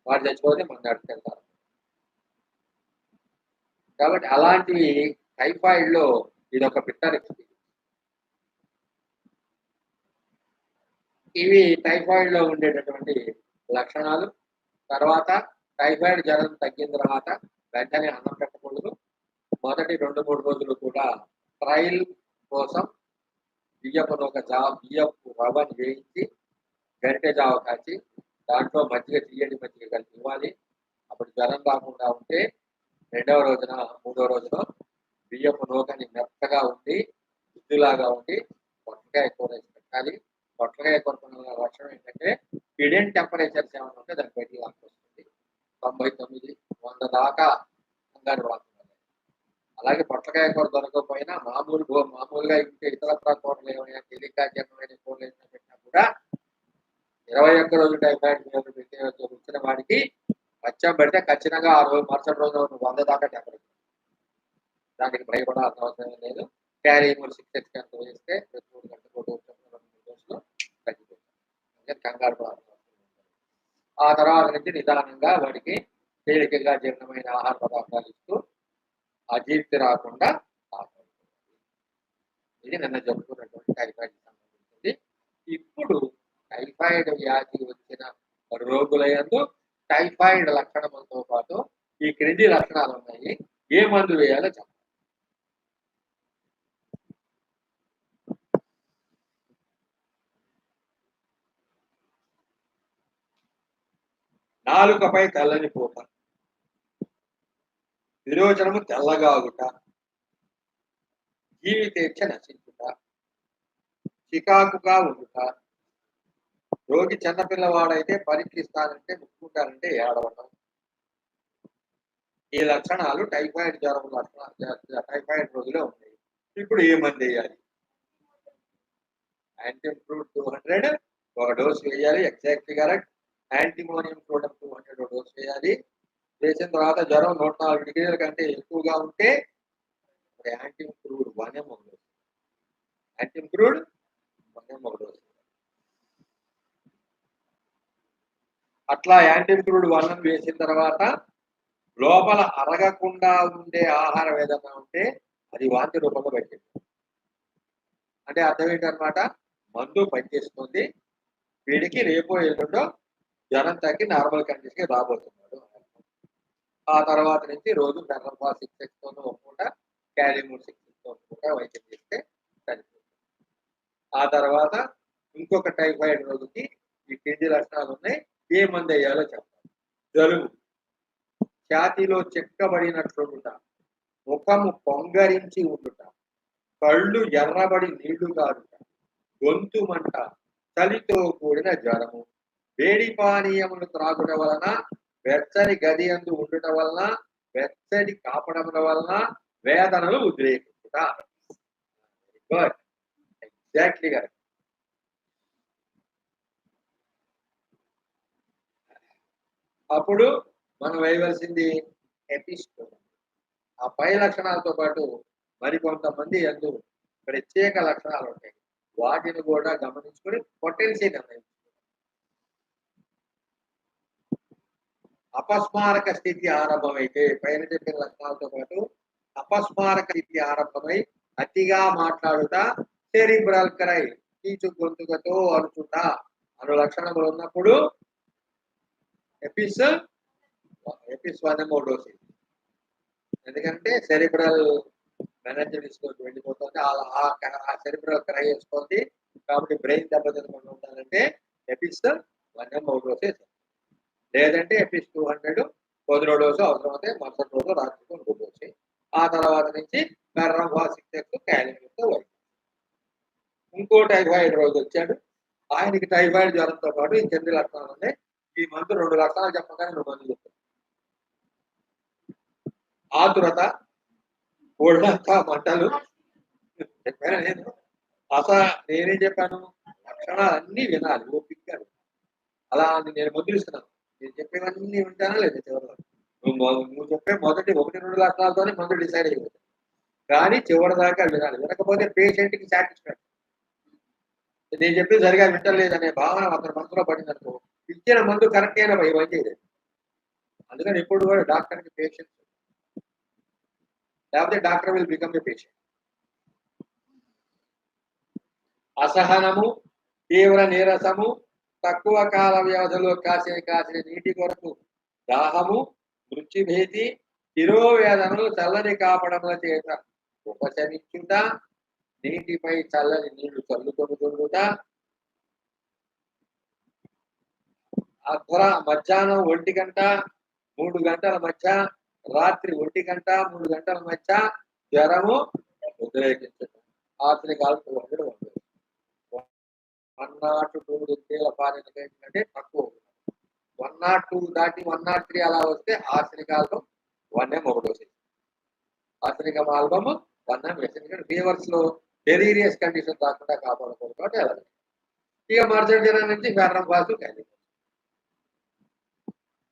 వాడు చచ్చిపోతే మన నడుకెళ్తారు. కాబట్టి అలాంటివి టైఫాయిడ్‌లో ఇదొక బిట్టర్ ఎక్స్‌పీరియన్స్. ఇవి టైఫాయిడ్‌లో ఉండేటటువంటి లక్షణాలు. తర్వాత టైఫాయిడ్ జ్వరం తగ్గిన తర్వాత వెంటనే అన్నం పెట్టకూడదు. మొదటి 2, 3 రోజులు కూడా ట్రయల్ కోసం బియ్యపు రవ్వని వేయించి గరిటె జావ కాచి దాంట్లో మజ్జిగ తీయటి మజ్జిగ కలిపి ఇవ్వాలి. అప్పుడు జ్వరం రాకుండా ఉంటే రెండవ రోజున, మూడో రోజున బియ్యపు నూకని మెత్తగా ఉండి, గుజ్జులాగా ఉండి పొట్లకాయ కూర వేసి పెట్టాలి. పొట్లకాయ కూర వల్ల లక్షణం ఏంటంటే హిడెన్ టెంపరేచర్స్ ఏమైనా ఉంటే దాన్ని బయటికి లాక్కొస్తుంది. 99, 100 దాకా కంగారు పడకుండా. అలాగే పొట్లకాయ కూర దొరకకపోయినా మామూలుగా ఇంటే ఇతరత్రా కూరలు ఏమైనా తేలిగ్గా జీర్ణమైన కూరలు ఏమైనా పెట్టినా కూడా 21 రోజు టైఫాయిడ్ ఫీవర్ వచ్చిన వాడికి మచ్చం పెడితే ఖచ్చితంగా ఆ రోజు మరుసటి రోజు 100 దాకా టెంపరేచర్. దానికి భయపడాల్సిన అవసరం లేదు. క్యారీమూర్ 6x ఎంత వేస్తే 3 గంటలకు 2 డోసులు తగ్గిపోతుంది. కంగారు పడాల్సిన అవసరం లేదు. ఆ తర్వాత నుంచి నిదానంగా వాడికి తేలికగా జీర్ణమైన ఆహార పదార్థాలు ఇస్తూ అజీర్తి రాకుండా ఇది నిన్న చెప్పుకున్నటువంటి టైఫాయిడ్ సంబంధించింది. ఇప్పుడు టైఫాయిడ్ వ్యాధి వచ్చిన రోగులయందు టైఫాయిడ్ లక్షణములతో పాటు ఈ క్రింది లక్షణాలు ఉన్నాయి. ఏ మందు వేయాలో చెప్పండి. నాలుకపై తెల్లని పూత, విరోచనము తెల్లగాగుట, జీవితేచ్ఛ నశించుట, చికాకుగా ఉండుట, రోగి చిన్నపిల్లవాడైతే పరీక్షిస్తానంటే ముట్టుకుంటానంటే ఏడవటం. ఈ లక్షణాలు టైఫాయిడ్ జ్వరం లక్షణాలు టైఫాయిడ్ రోగిలో ఉన్నాయి. ఇప్పుడు ఏ మంది వేయాలి? యాంటీమ్యూన్ 200 ఒక డోస్ వేయాలి. Exactly correct. Antimonium chloride 200 dose వేయాలి. వేసిన తర్వాత జ్వరం 104 డిగ్రీల కంటే ఎక్కువగా ఉంటే యాంటీమ్యూన్ 1 ml డోస్. యాంటీమ్యూన్ 1 ml dose. అట్లా యాంటీమ్యూన్ 1 వేసిన తర్వాత లోపల అరగకుండా ఉండే ఆహారం ఏదైనా ఉంటే అది వాంతి రూపంలో బయటకు. అంటే అర్థం ఏంటన్నమాట, మందు పనిచేస్తుంది, వీడికి రేపో ఎల్లుండో జ్వరం తగ్గి నార్మల్ కండిషన్కి రాబోతున్నాడు. ఆ తర్వాత నుంచి రోజు బెర్రంపాల్ 6x ఒక పూట, క్యారీమూర్ 6x ఒక పూట వైద్యం చేస్తే సరిపోతుంది. ఆ తర్వాత ఇంకొక టైఫాయిడ్ రోగికి ఈ కింది లక్షణాలు ఉన్నాయి. ఏ మందు వేయాలో చెప్పాలి. జలుబు, ఛాతీలో చెక్కబడినట్లుండుట, ముఖము పొంగరించి ఉండుట, కళ్ళు ఎర్రబడి నీళ్లు కారుట, గొంతు మంట, చలితో కూడిన జ్వరము, వేడి పానీయములు త్రాగుట వలన, వెచ్చని గది అందు ఉండుట వలన, వెచ్చని కాపడముల వలన వేదనలు ఉద్రేకించుట. Good, exactly correct. అప్పుడు మనం వేయవలసింది ఎపిస్టోన్. ఆ పై లక్షణాలతో పాటు మరికొంతమంది ఎందు ప్రత్యేక లక్షణాలు ఉంటాయి. వాటిని కూడా గమనించుకొని పొటెన్సీ నిర్ణయించుకోవాలి. అపస్మారక స్థితి ఆరంభమైతే పైన చెప్పిన లక్షణాలతో పాటు అపస్మారక స్థితి ఆరంభమై అతిగా మాట్లాడుట, సెరిబ్రల్ క్రై, కీచు గొంతుకతో అరుచుట అను లక్షణములు ఉన్నప్పుడు ఎపిస్ 1 ml డోస్. ఎందుకంటే సెరిబ్రల్ మెనర్జిస్లోకి వెళ్ళిపోతుంది. ఆ సెరిబ్రల్ క్రై వేస్తుంది కాబట్టి బ్రెయిన్ దెబ్బతినకుండా ఉండాలంటే ఎపిస్ 1 ml డోస్ వేసాం. లేదంటే ఎపిస్ 200 పొద్దున డోసు అవసరమైతే మరుసటి రోజు రాత్రికి 2 డోసు. ఆ తర్వాత నుంచి బెర్రంపాల్ 6x క్యాలీన్తో వైద్యం. ఇంకో టైఫాయిడ్ రోజు వచ్చాడు. ఆయనకి టైఫాయిడ్ జ్వరంతో పాటు ఈ కింది లక్షణాలు ఉన్నాయి. ఈ మందు 2 లక్షణాలు చెప్పగానే 2 మందులు చెప్తాను. ఆతురత, ఒళ్ళంతా మంటలు. చెప్పాను నేను. అసలు నేనేం చెప్పాను, లక్షణాలన్నీ వినాలి, ఓపికగా. అలా నేను ముద్రిస్తున్నాను. నేను చెప్పేవన్నీ వింటానా లేదా చివరిలో? నువ్వు చెప్పే మొదటి 1-2 లక్షణాలతోనే మందు డిసైడ్ అయిపోతుంది. కానీ చివరి దాకా వినాలి. వినకపోతే పేషెంట్కి సాటిస్ఫాక్షన్. నేను చెప్పి సరిగా వింటలేదనే భావన అతని మనసులో పడిందనుకో, ఇచ్చిన మందు కరెక్ట్ అయినా పని చేయలేదు. అందుకని ఎప్పుడు కూడా డాక్టర్కి పేషెన్స్, లేకపోతే doctor will become a patient. అసహనము, తీవ్ర నీరసము, తక్కువ కాల వ్యవధిలో కాసిన నీటి కొరకు దాహము, మృత్యుభీతి, శిరోవేదనలు చల్లని కాపడముల చేత ఉపశమించుట, నీటిపై చల్లని నీళ్లు చల్లుకొనుకుండుట, మధ్యాహ్నం 1 గంట 3 గంటల మధ్య, రాత్రి 1 గంట 3 గంటల మధ్య జ్వరము ఉద్రేకించడం. ఆత్రికాలు 200 ఉంటుంది. 102 డిగ్రీల ఫారెన్హీట్ కంటే తక్కువ. 102 దాటి 103 అలా వస్తే ఆర్సెనికాల్బం 1M ఒకటి. ఆర్సెనికం ఆల్బమ్ 1M. ఎందుకంటే ఫీవర్స్ లో డెలీరియస్ కండిషన్ రాకుండా కాపాడుకోవడం కాబట్టి అలా. ఇక మరుసటి దినం నుంచి ఫెర్రం పాసు కలిగి.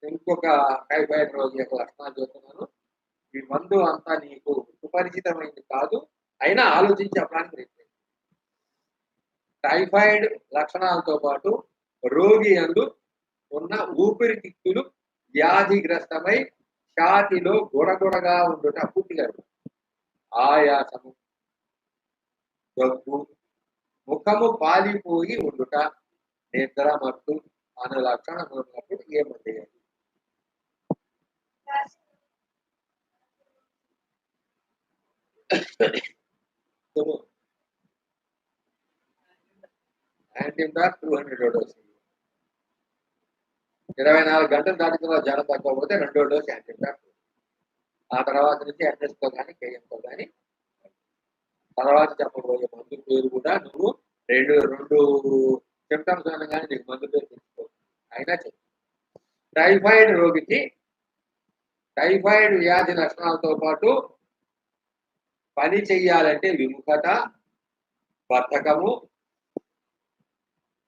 ఇంకొక టైఫాయిడ్ రోగి యొక్క లక్షణాలు చెప్తున్నాను. ఈ మందు అంతా నీకు సుపరిచితమైంది కాదు, అయినా ఆలోచించి చెప్పడానికి ప్రయత్నం. టైఫాయిడ్ లక్షణాలతో పాటు రోగి యందు ఉన్న ఊపిరితిత్తులు వ్యాధిగ్రస్తమై ఛాతిలో గుడగుడగా ఉండుట, పూర్తిగా ఆయాసము, దగ్గు, ముఖము పాలిపోయి ఉండుట, నిద్రమత్తు అనే లక్షణం ఉన్నప్పుడు ఏమంది? యాంటీబాక్ 200 డోస్. 24 గంటలు దాటిన జ్వరం తగ్గకపోతే 2వ డోస్ యాంటీబాక్. ఆ తర్వాత నుంచి ఎన్ఎస్తో కానీ కేఎంతో కానీ తర్వాత చెప్పబోయే మందు పేరు కూడా నువ్వు రెండు సిమ్టమ్స్ అయినా కానీ నీకు మందు పేరు తెలుసుకో. అయినా చెప్పు. టైఫాయిడ్ రోగికి టైఫాయిడ్ వ్యాధి లక్షణాలతో పాటు పని చెయ్యాలంటే విముఖత, బద్ధకము,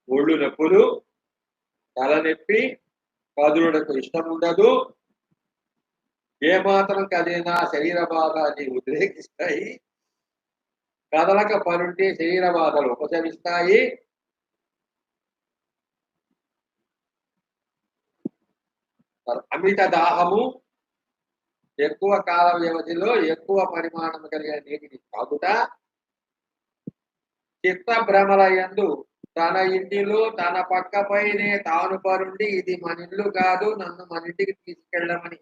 ఒళ్ళు నొప్పులు, తలనొప్పి, కదులుటకు ఇష్టం ఉండదు, ఏమాత్రం కదిలినా శరీర బాధాన్ని ఉద్రేకిస్తాయి, కదలక పనుంటే శరీర బాధలు ఉపశమిస్తాయి, అమిత దాహము, ఎక్కువ కాల వ్యవధిలో ఎక్కువ పరిమాణం కలిగిన నీటిని తాగుట, చిత్త భ్రమల యందు తన ఇంటిలో తన పక్కపైనే తాను పరుండి ఇది మన ఇల్లు కాదు, నన్ను మన ఇంటికి తీసుకెళ్ళమని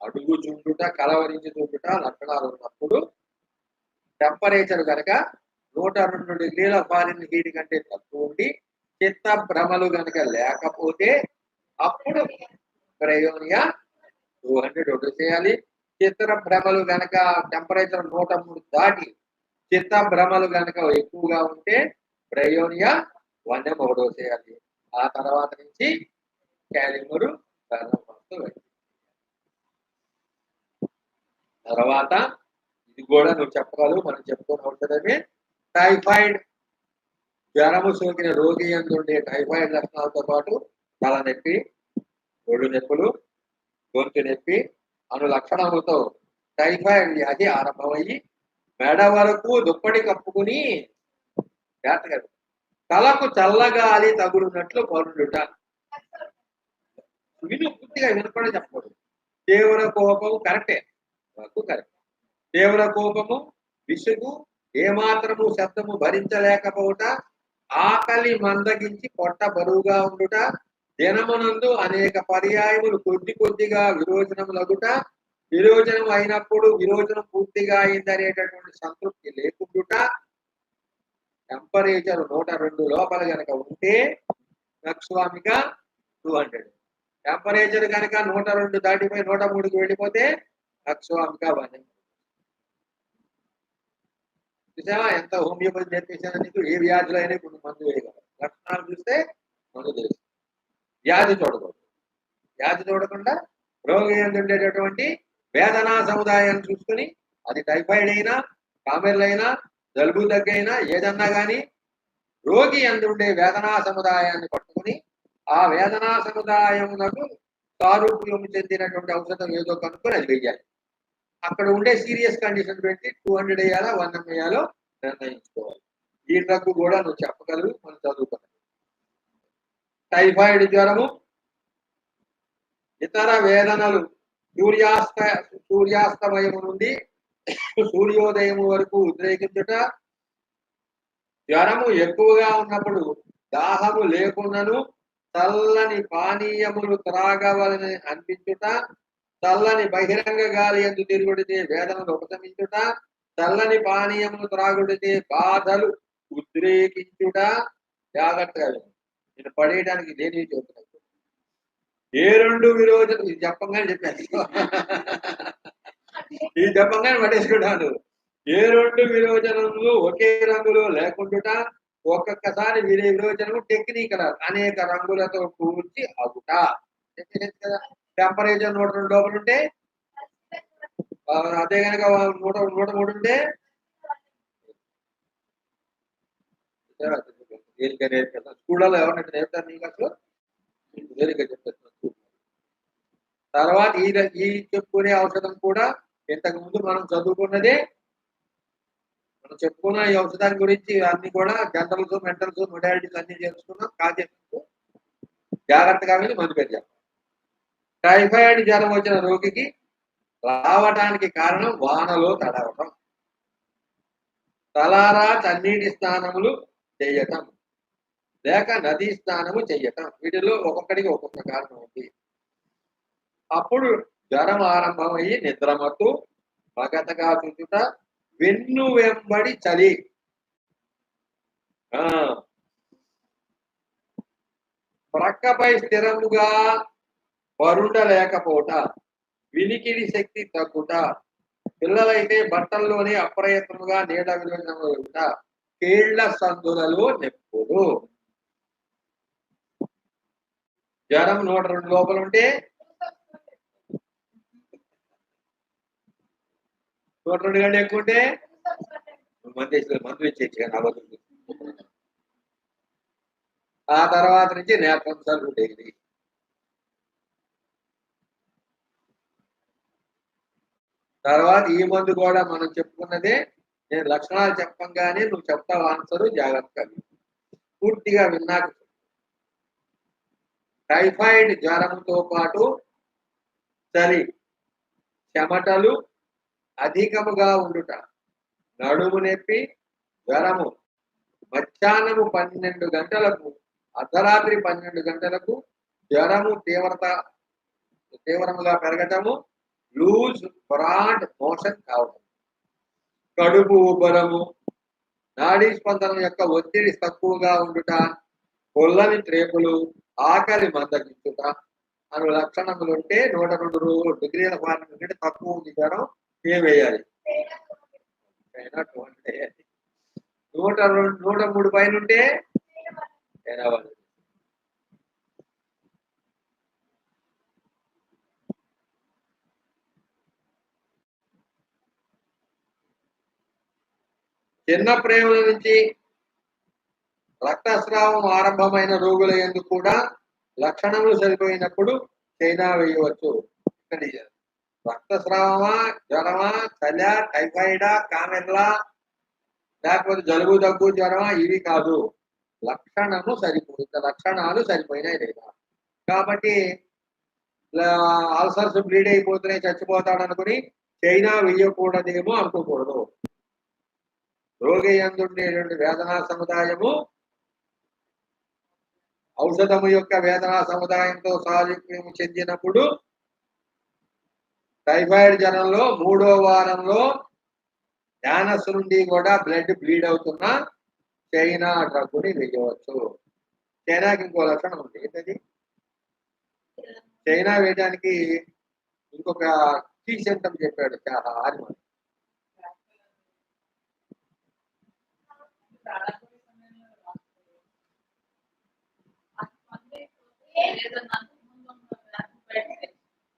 అడుగుచుండుట, కలవరించుతుండుట లక్షణాలు ఉన్నప్పుడు టెంపరేచర్ కనుక 102 డిగ్రీల ఫారెన్హీట్ కంటే తక్కువ ఉండి చిత్త భ్రమలు కనుక లేకపోతే అప్పుడు క్రయోనియా 200 చేయాలి. చిత్త భ్రమలు కనుక టెంపరేచర్ 103 దాటి చిత్త భ్రమలు కనుక ఎక్కువగా ఉంటే బ్రయోనియా 1M ఒకటో చేయాలి. ఆ తర్వాత నుంచి క్యాలిమరు తర్వాత ఇది కూడా నువ్వు చెప్పగలవు, మనం చెప్పుకొని ఉంటుందమే. టైఫాయిడ్ జ్వరము సోకిన రోగి అందుండే టైఫాయిడ్ లక్షణాలతో పాటు తలనొప్పి, ఒళ్ళు నొప్పులు, గొంతు నొప్పి అను లక్షణాలతో టైఫాయిడ్ వ్యాధి ఆరంభమయ్యి మెడ వరకు దుప్పటి కప్పుకుని తలకు చల్లగాలి తగులున్నట్లు పరుడుట. విను, పూర్తిగా వినకుండా చెప్పకూడదు. తీవ్ర కోపము కరెక్టే, కరెక్ట్. తీవ్ర కోపము, విసుగు, ఏమాత్రము శబ్దము భరించలేకపోవుట, ఆకలి మందగించి పొట్ట బరువుగా ఉండుట, దినమునందు అనేక పర్యాయములు కొద్దిగా విరోచనములగుట, విరోచనం అయినప్పుడు విరోచనం పూర్తిగా అయిందనేటటువంటి సంతృప్తి లేకుండుట, టెంపరేచర్ 102 లోపల కనుక ఉంటే నక్స్వామిక 200, టెంపరేచర్ కనుక 102 దాటిపోయి 103కి వెళ్ళిపోతే నక్స్వామిక 1. చూసావా ఎంత హోమియోపతి నేర్పించాను నీకు? ఏ వ్యాధులు అయినా ఇప్పుడు మందు వేయగలరు. లక్షణాలు చూస్తే మందు తెలుసు, వ్యాధి చూడకూడదు. వ్యాధి చూడకుండా రోగి ఉండేటటువంటి వేదనా సముదాయాన్ని చూసుకుని, అది టైఫాయిడ్ అయినా, కామెర్లు అయినా, జలుబు దగ్గైనా ఏదన్నా కానీ రోగి అందుండే వేదనా సముదాయాన్ని పట్టుకుని ఆ వేదనా సముదాయమునకు సారూప్యం చెందినటువంటి ఔషధం ఏదో కనుక్కొని అది వెయ్యాలి. అక్కడ ఉండే సీరియస్ కండిషన్ పెట్టి 200 వేయాలా 1M వేయాలో నిర్ణయించుకోవాలి. ఈ డ్రగ్ కూడా నువ్వు చెప్పగలవు, మనం చదువుకోవాలి. టైఫాయిడ్ జ్వరము, ఇతర వేదనలు సూర్యాస్తమయము నుండి సూర్యోదయము వరకు ఉద్రేకించుట, జ్వరము ఎక్కువగా ఉన్నప్పుడు దాహము లేకుండాను చల్లని పానీయములు త్రాగవలని అనిపించుట, చల్లని బహిరంగ గాలి ఎందు తిరుగుడితే వేదనలు ఉపశమించుట, చల్లని పానీయములు త్రాగుడితే బాధలు ఉద్రేకించుట. జాగ్రత్తగా నేను పడేయడానికి దేని చెబుతున్నాను. ఏ రెండు విరోధులు ఇది చెప్పంగానే చెప్పాను. ఇది చెప్పంగానే పడేసుకుంటాను. ఏ రెండు విరోచనములు ఒకే రంగులో లేకుండా ఒక్కొక్కసారి విరోచనము టెక్నికల్ అనేక రంగులతో కూర్చి అగుట. టెంపరేచర్ 102 లోపల ఉంటే అదే కనుక 103 ఉంటే స్కూళ్ళలో ఎవరినైతే నేర్పుతారు నీకు అసలు వేరుగా చెప్తారు. తర్వాత ఈ చెప్పుకునే ఔషధం కూడా ఇంతకు ముందు మనం చదువుకున్నదే. మనం చెప్పుకున్న ఈ ఔషధాన్ని గురించి అన్ని కూడా జనరల్స్, మెంటల్స్, మొడాలిటీస్ అన్ని చేసుకున్నాం. కాజేస్తూ జాగ్రత్తగా వెళ్ళి మందు పెట్టాం. టైఫాయిడ్ జ్వరం వచ్చిన రోగికి రావటానికి కారణం వానలో తడవటం, తలారా చన్నీటి స్నానములు చేయటం, లేక నదీ స్నానము చేయటం. వీటిలో ఒక్కొక్కడికి ఒక్కొక్క కారణం ఉంది. అప్పుడు జ్వరం ఆరంభమయ్యి నిద్రమత్తు, మగతగా చుచుట, వెన్ను వెంబడి చలి, ప్రక్కపై స్థిరముగా పరుండలేకపోట, వినికిడి శక్తి తగ్గుట, పిల్లలైతే బట్టల్లోనే అప్రయత్నముగా నీడ విలువట, కేళ్ల సందులలో నొప్పులు. జ్వరం 102 లోపల ఉంటే 102 కంటే ఎక్కువ ఉంటే మందు ఇచ్చేచ్చు కానీ అబద్ధం. ఆ తర్వాత నుంచి నేర్పంసాలు ఉండేది. తర్వాత ఈ మందు కూడా మనం చెప్పుకున్నదే. నేను లక్షణాలు చెప్పంగానే నువ్వు చెప్తావు ఆన్సరు, జాగ్రత్తగా పూర్తిగా విన్నాక. టైఫాయిడ్ జ్వరంతో పాటు చలి, చెమటలు అధికముగా ఉండుట, నడుము నొప్పి, జ్వరము మధ్యాహ్నము 12 గంటలకు, అర్ధరాత్రి 12 గంటలకు జ్వరము తీవ్రముగా పెరగటము, లూజ్ బ్రాడ్ మోషన్ కావడం, కడుపు ఉబ్బరము, నాడీ స్పందన యొక్క ఒత్తిడి తక్కువగా ఉండుట, పొల్లని త్రేపులు, ఆకలి మందగించుట అను లక్షణములు ఉంటే 102 డిగ్రీల ఫారెన్హీట్ కంటే తక్కువ ఉంది జ్వరం ఏం వేయాలి? 103 పైన ఉంటే చిన్న ప్రేమల నుంచి రక్తస్రావం ఆరంభమైన రోగుల యందు కూడా లక్షణములు సరిపోయినప్పుడు చైనా వేయవచ్చు. రక్తస్రావమా, జ్వరమా, చలి, టైఫాయిడా, కామెర్లా, లేకపోతే జలుబు, దగ్గు, జ్వరమా, ఇవి కాదు. లక్షణము సరిపోయింది, లక్షణాలు సరిపోయినాయి లేదా. కాబట్టి అల్సర్స్ బ్లీడ్ అయిపోతున్నాయి, చచ్చిపోతాడు అనుకుని చైనా వేయకూడదేమో అనుకోకూడదు. రోగి యందుండేటువంటి వేదనా సముదాయము ఔషధము యొక్క వేదనా సముదాయంతో సారూప్యము చెందినప్పుడు టైఫాయిడ్ జ్వరంలో 3వ వారంలో యానస్ నుండి కూడా బ్లడ్ బ్లీడ్ అవుతున్న చైనా డ్రగ్ని వేయవచ్చు. చైనాకి ఇంకో లక్షణం ఉంది. ఏంటది? చైనా వేయడానికి ఇంకొక కీ సెంటమ్ చెప్పాడు హార్మోన్.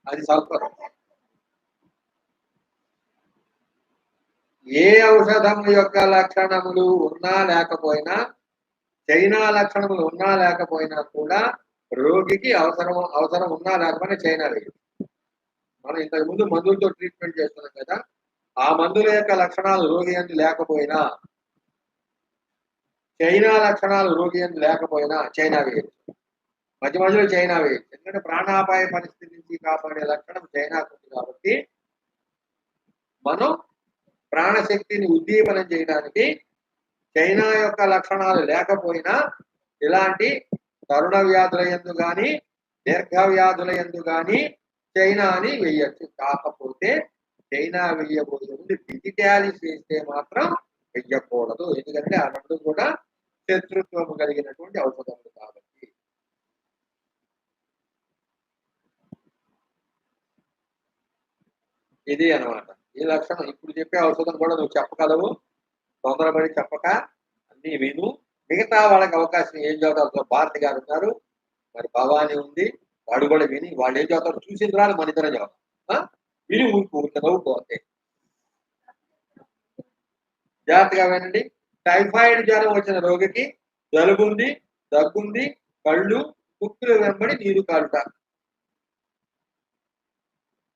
అది సల్ఫర్. ఏ ఔషధం యొక్క లక్షణములు ఉన్నా లేకపోయినా, చైనా లక్షణములు ఉన్నా లేకపోయినా కూడా రోగికి అవసరం ఉన్నా లేకపోయినా చైనా లేదు. మనం ఇంతకు ముందు మందులతో ట్రీట్మెంట్ చేస్తున్నాం కదా, ఆ మందుల యొక్క లక్షణాలు రోగి అందు లేకపోయినా చైనా లక్షణాలు రోగి అని లేకపోయినా చైనా వేయచ్చు. మధ్య మధ్యలో చైనా వేయచ్చు. ఎందుకంటే ప్రాణాపాయ పరిస్థితి నుంచి కాపాడే లక్షణం చైనాకు ఉంది కాబట్టి మనం ప్రాణశక్తిని ఉద్దీపనం చేయడానికి చైనా యొక్క లక్షణాలు లేకపోయినా ఇలాంటి తరుణ వ్యాధుల యందు కానీ దీర్ఘ వ్యాధుల యందు కానీ చైనాని వెయ్యొచ్చు. కాకపోతే చైనా వెయ్యబోయే ముందు డిజిటాలిస్ చేస్తే మాత్రం వెయ్యకూడదు. ఎందుకంటే ఆ రెండు కూడా శత్రుత్వం కలిగినటువంటి ఔషధములు కాబట్టి. ఇది అనమాట ఈ లక్షణం. ఇప్పుడు చెప్పే ఔషధం కూడా నువ్వు చెప్పగలవు, తొందరపడి చెప్పక అన్ని విను. మిగతా వాళ్ళకి అవకాశం ఏం చదువుతారు? భారతి గారు ఉన్నారు, మరి భవానీ ఉంది, వాడు కూడా విని వాళ్ళు ఏం చదువుతారు చూసిన రాళ్ళు మన ఇద్దరం చదువుతాం. విని ఊరికి నవ్వుకోతే జాగ్రత్తగా వినండి. టైఫాయిడ్ జ్వరం వచ్చిన రోగికి జలుబుంది, దగ్గుంది, కళ్ళు ముక్కులు వెంబడి నీరు కాలుట,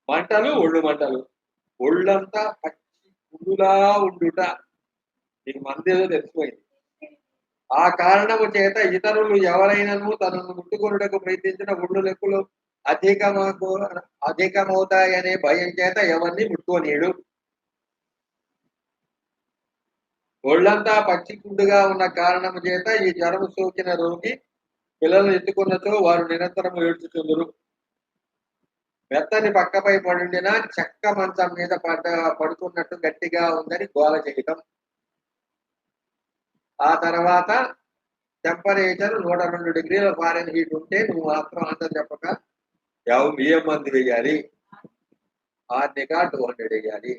మంటలు, ఒళ్ళు మంటలు, ఒళ్ళంతా పచ్చి పుండులా ఉండుట. నీకు మందేదో తెలిసిపోయింది. ఆ కారణము చేత ఇతరులు ఎవరైనాను తనను ముట్టుకొనుటకు ప్రయత్నించిన ఒళ్ళు లెక్కులు అధికమవుతాయనే భయం చేత ఎవరిని ముట్టుకోనీడు. ఒళ్ళంతా పచ్చికుండుగా ఉన్న కారణము చేత ఈ జ్వరము సోకిన రోగి పిల్లలు ఎత్తుకున్నచో వారు నిరంతరము ఏడ్చుచుందురు. మెత్తని పక్కపై పడుండిన చెక్క మంచం మీద పడుకున్నట్టు గట్టిగా ఉందని గోల చేయటం. ఆ తర్వాత టెంపరేచర్ 102 డిగ్రీల ఫారెన్హీట్ ఉంటే నువ్వు మాత్రం అంత చెప్పక ఏ మందు వేయాలి? ఆర్నికా 200 వేయాలి.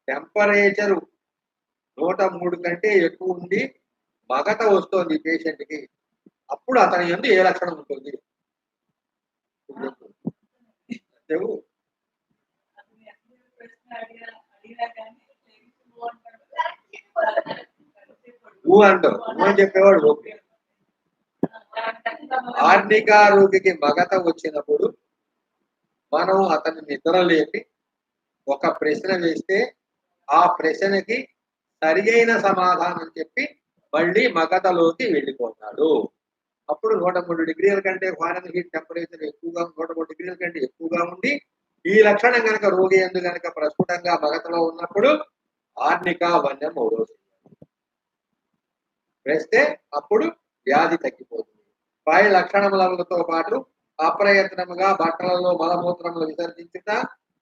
టెంపరేచర్ 103 కంటే ఎక్కువ ఉండి మగత వస్తుంది పేషెంట్ కి, అప్పుడు అతని యందు ఏ లక్షణం ఉంటుంది? నువ్వు అంటావు, నువ్వు చెప్పేవాడు ఓకే. ఆర్నికా రోగికి మగత వచ్చినప్పుడు మనం అతని నిద్ర లేపి ఒక ప్రశ్న వేస్తే ఆ ప్రశ్నకి సరి అయిన సమాధానం చెప్పి మళ్ళీ మగతలోకి వెళ్ళిపోతాడు. అప్పుడు 103 డిగ్రీల కంటే ఫారెన్హీట్ టెంపరేచర్ ఎక్కువగా 103 డిగ్రీల కంటే ఎక్కువగా ఉండి ఈ లక్షణం కనుక రోగి యందు కనుక ప్రస్ఫుటంగా మగతలో ఉన్నప్పుడు ఆర్నికా వన్యం మూడోది వేస్తే అప్పుడు వ్యాధి తగ్గిపోతుంది. పై లక్షణములతో పాటు అప్రయత్నముగా బట్టలలో మలమూత్రములు విసర్జించుట,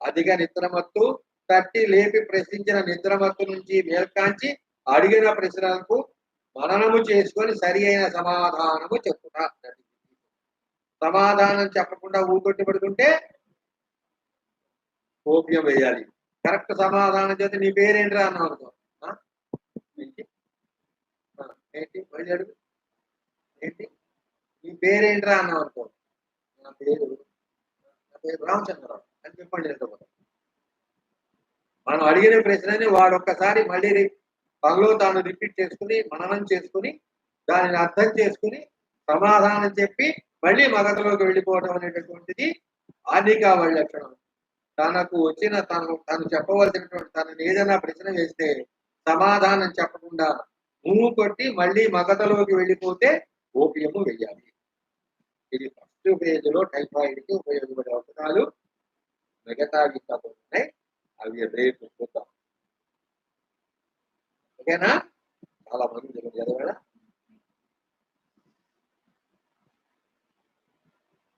అధిక నిద్రమత్తు, తట్టి లేపి ప్రశ్నించిన నిద్రమత్తు నుంచి మేల్కాంచి అడిగిన ప్రశ్నలకు మననము చేసుకొని సరి అయిన సమాధానము చెప్పుట. సమాధానం చెప్పకుండా ఊకొట్టి పడుతుంటే ఓపియం వేయాలి. కరెక్ట్ సమాధానం చేస్తే నీ పేరేంట్రా అన్నావు అనుకో, ఏంటి మళ్ళీ అడుగు, ఏంటి నీ పేరేంట్రా అన్నావు అనుకో, నా పేరు రామచంద్రరావు అని చెప్పండి. మనం అడిగిన ప్రశ్నని వాడు ఒక్కసారి మళ్ళీ తనలో తాను రిపీట్ చేసుకుని మననం చేసుకుని దానిని అర్థం చేసుకుని సమాధానం చెప్పి మళ్ళీ మగతలోకి వెళ్ళిపోవడం అనేటటువంటిది ఆర్నికా వాళ్ళ లక్షణం. తనకు వచ్చిన తను చెప్పవలసినటువంటి తనని ఏదైనా ప్రశ్న వేస్తే సమాధానం చెప్పకుండా నువ్వు కొట్టి మళ్ళీ మగతలోకి వెళ్ళిపోతే ఓపియము వెయ్యాలి. ఇది ఫస్ట్ ఫేజ్ లో టైఫాయిడ్ కి ఉపయోగపడే ఔషధాలు. మిగతా విషయాలు ఉన్నాయి, అవి రేపు చూద్దాం. ఓకేనా? చాలా మంది చదివాడా?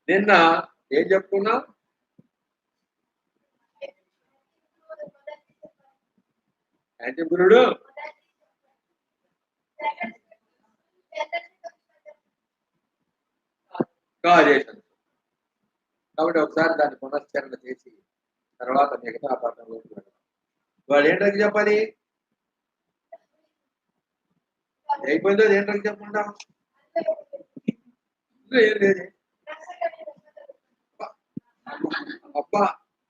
నిన్న ఏం చెప్పుకున్నాం? యాంటీగురుడు కాజేషన్. కాబట్టి ఒకసారి దాన్ని పునశ్చరణ చేసి తర్వాత మిగతా పట్టణంలోకి వెళ్ళాం. వాళ్ళు ఏంటని చెప్పాలి? అయిపోయిందో ఏంటని చెప్పకుండా అబ్బా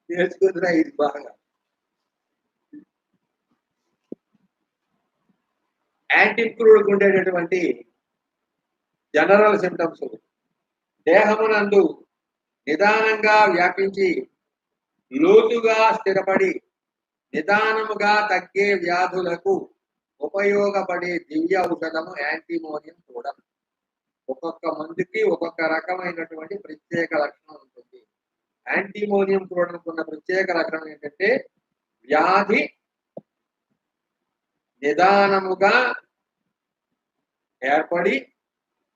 నేర్చుకుందిరా ఇది బాగా. యాంటీక్రూడ్కి ఉండేటటువంటి జనరల్ సిమ్టమ్స్ దేహమునందు నిదానంగా వ్యాపించి లోతుగా స్థిరపడి నిదానముగా తగ్గే వ్యాధులకు ఉపయోగపడే దివ్య ఔషధము యాంటీమోనియం చూడం. ఒక్కొక్క మందుకి ఒక్కొక్క రకమైనటువంటి ప్రత్యేక లక్షణం ఉంటుంది. యాంటీమోనియం చూడనుకున్న ప్రత్యేక లక్షణం ఏంటంటే వ్యాధి నిదానముగా ఏర్పడి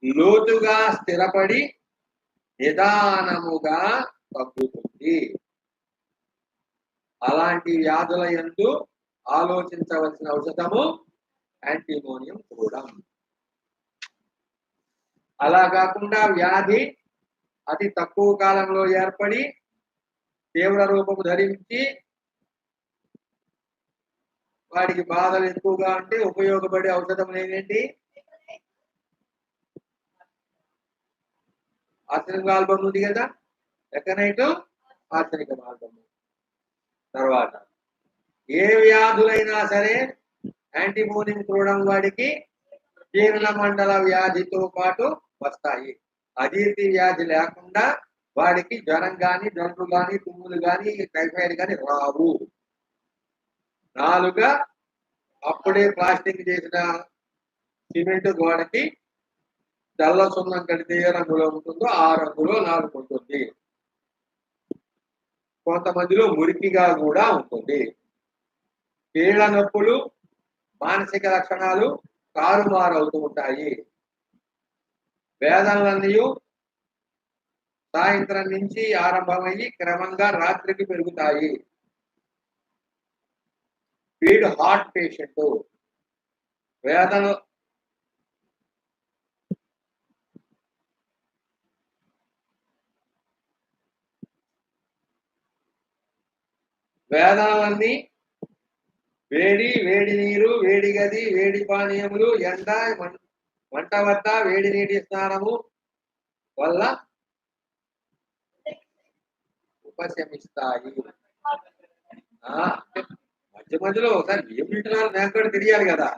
లోతుగా స్థిరపడి నిదానముగా తగ్గుతుంది. అలాంటి వ్యాధుల యందు ఆలోచించవలసిన ఔషధము యాంటీమోనియం చూడం. అలా కాకుండా వ్యాధి అతి తక్కువ కాలంలో ఏర్పడి తీవ్ర రూపము ధరించి వాడికి బాధలు ఎక్కువగా ఉంటే ఉపయోగపడే ఔషధం ఏంటి? ఆర్సెనిక్ ఆల్బమ్ ఉంది కదా, ఎకనైట్ ఆర్సెనిక్ ఆల్బమ్. తర్వాత ఏ వ్యాధులైనా సరే యాంటీమోనియం చూడడం వాడికి జీర్ణ మండల వ్యాధితో పాటు వస్తాయి. అజీర్తి వ్యాధి లేకుండా వాడికి జ్వరం కానీ, జంతువులు కానీ, తుమ్ములు కానీ, టైఫాయిడ్ కానీ రావు. నాలుగా అప్పుడే ప్లాస్టిక్ చేసిన సిమెంట్ గోడకి తెల్ల సున్నం కడితే ఏ రంగులో ఉంటుందో ఆ రంగులో నాలుగు ఉంటుంది. కొంతమందిలో మురికిగా కూడా ఉంటుంది. కీళ్ళ నొప్పులు, మానసిక లక్షణాలు తారుమారవుతూ ఉంటాయి. వేదనలన్నీ సాయంత్రం నుంచి ఆరంభమయ్యి క్రమంగా రాత్రికి పెరుగుతాయి. వీడు హార్ట్ పేషెంట్. వేదనలన్నీ వేడి, వేడి నీరు, వేడి గది, వేడి పానీయములు, ఎండ, మంట వద్ద వేడి నీటి స్నానము వల్ల ఉపశమిస్తాయి. మధ్య మధ్యలో ఒకసారి ఏం వింటున్నారో నాకు కూడా తెలియాలి కదా.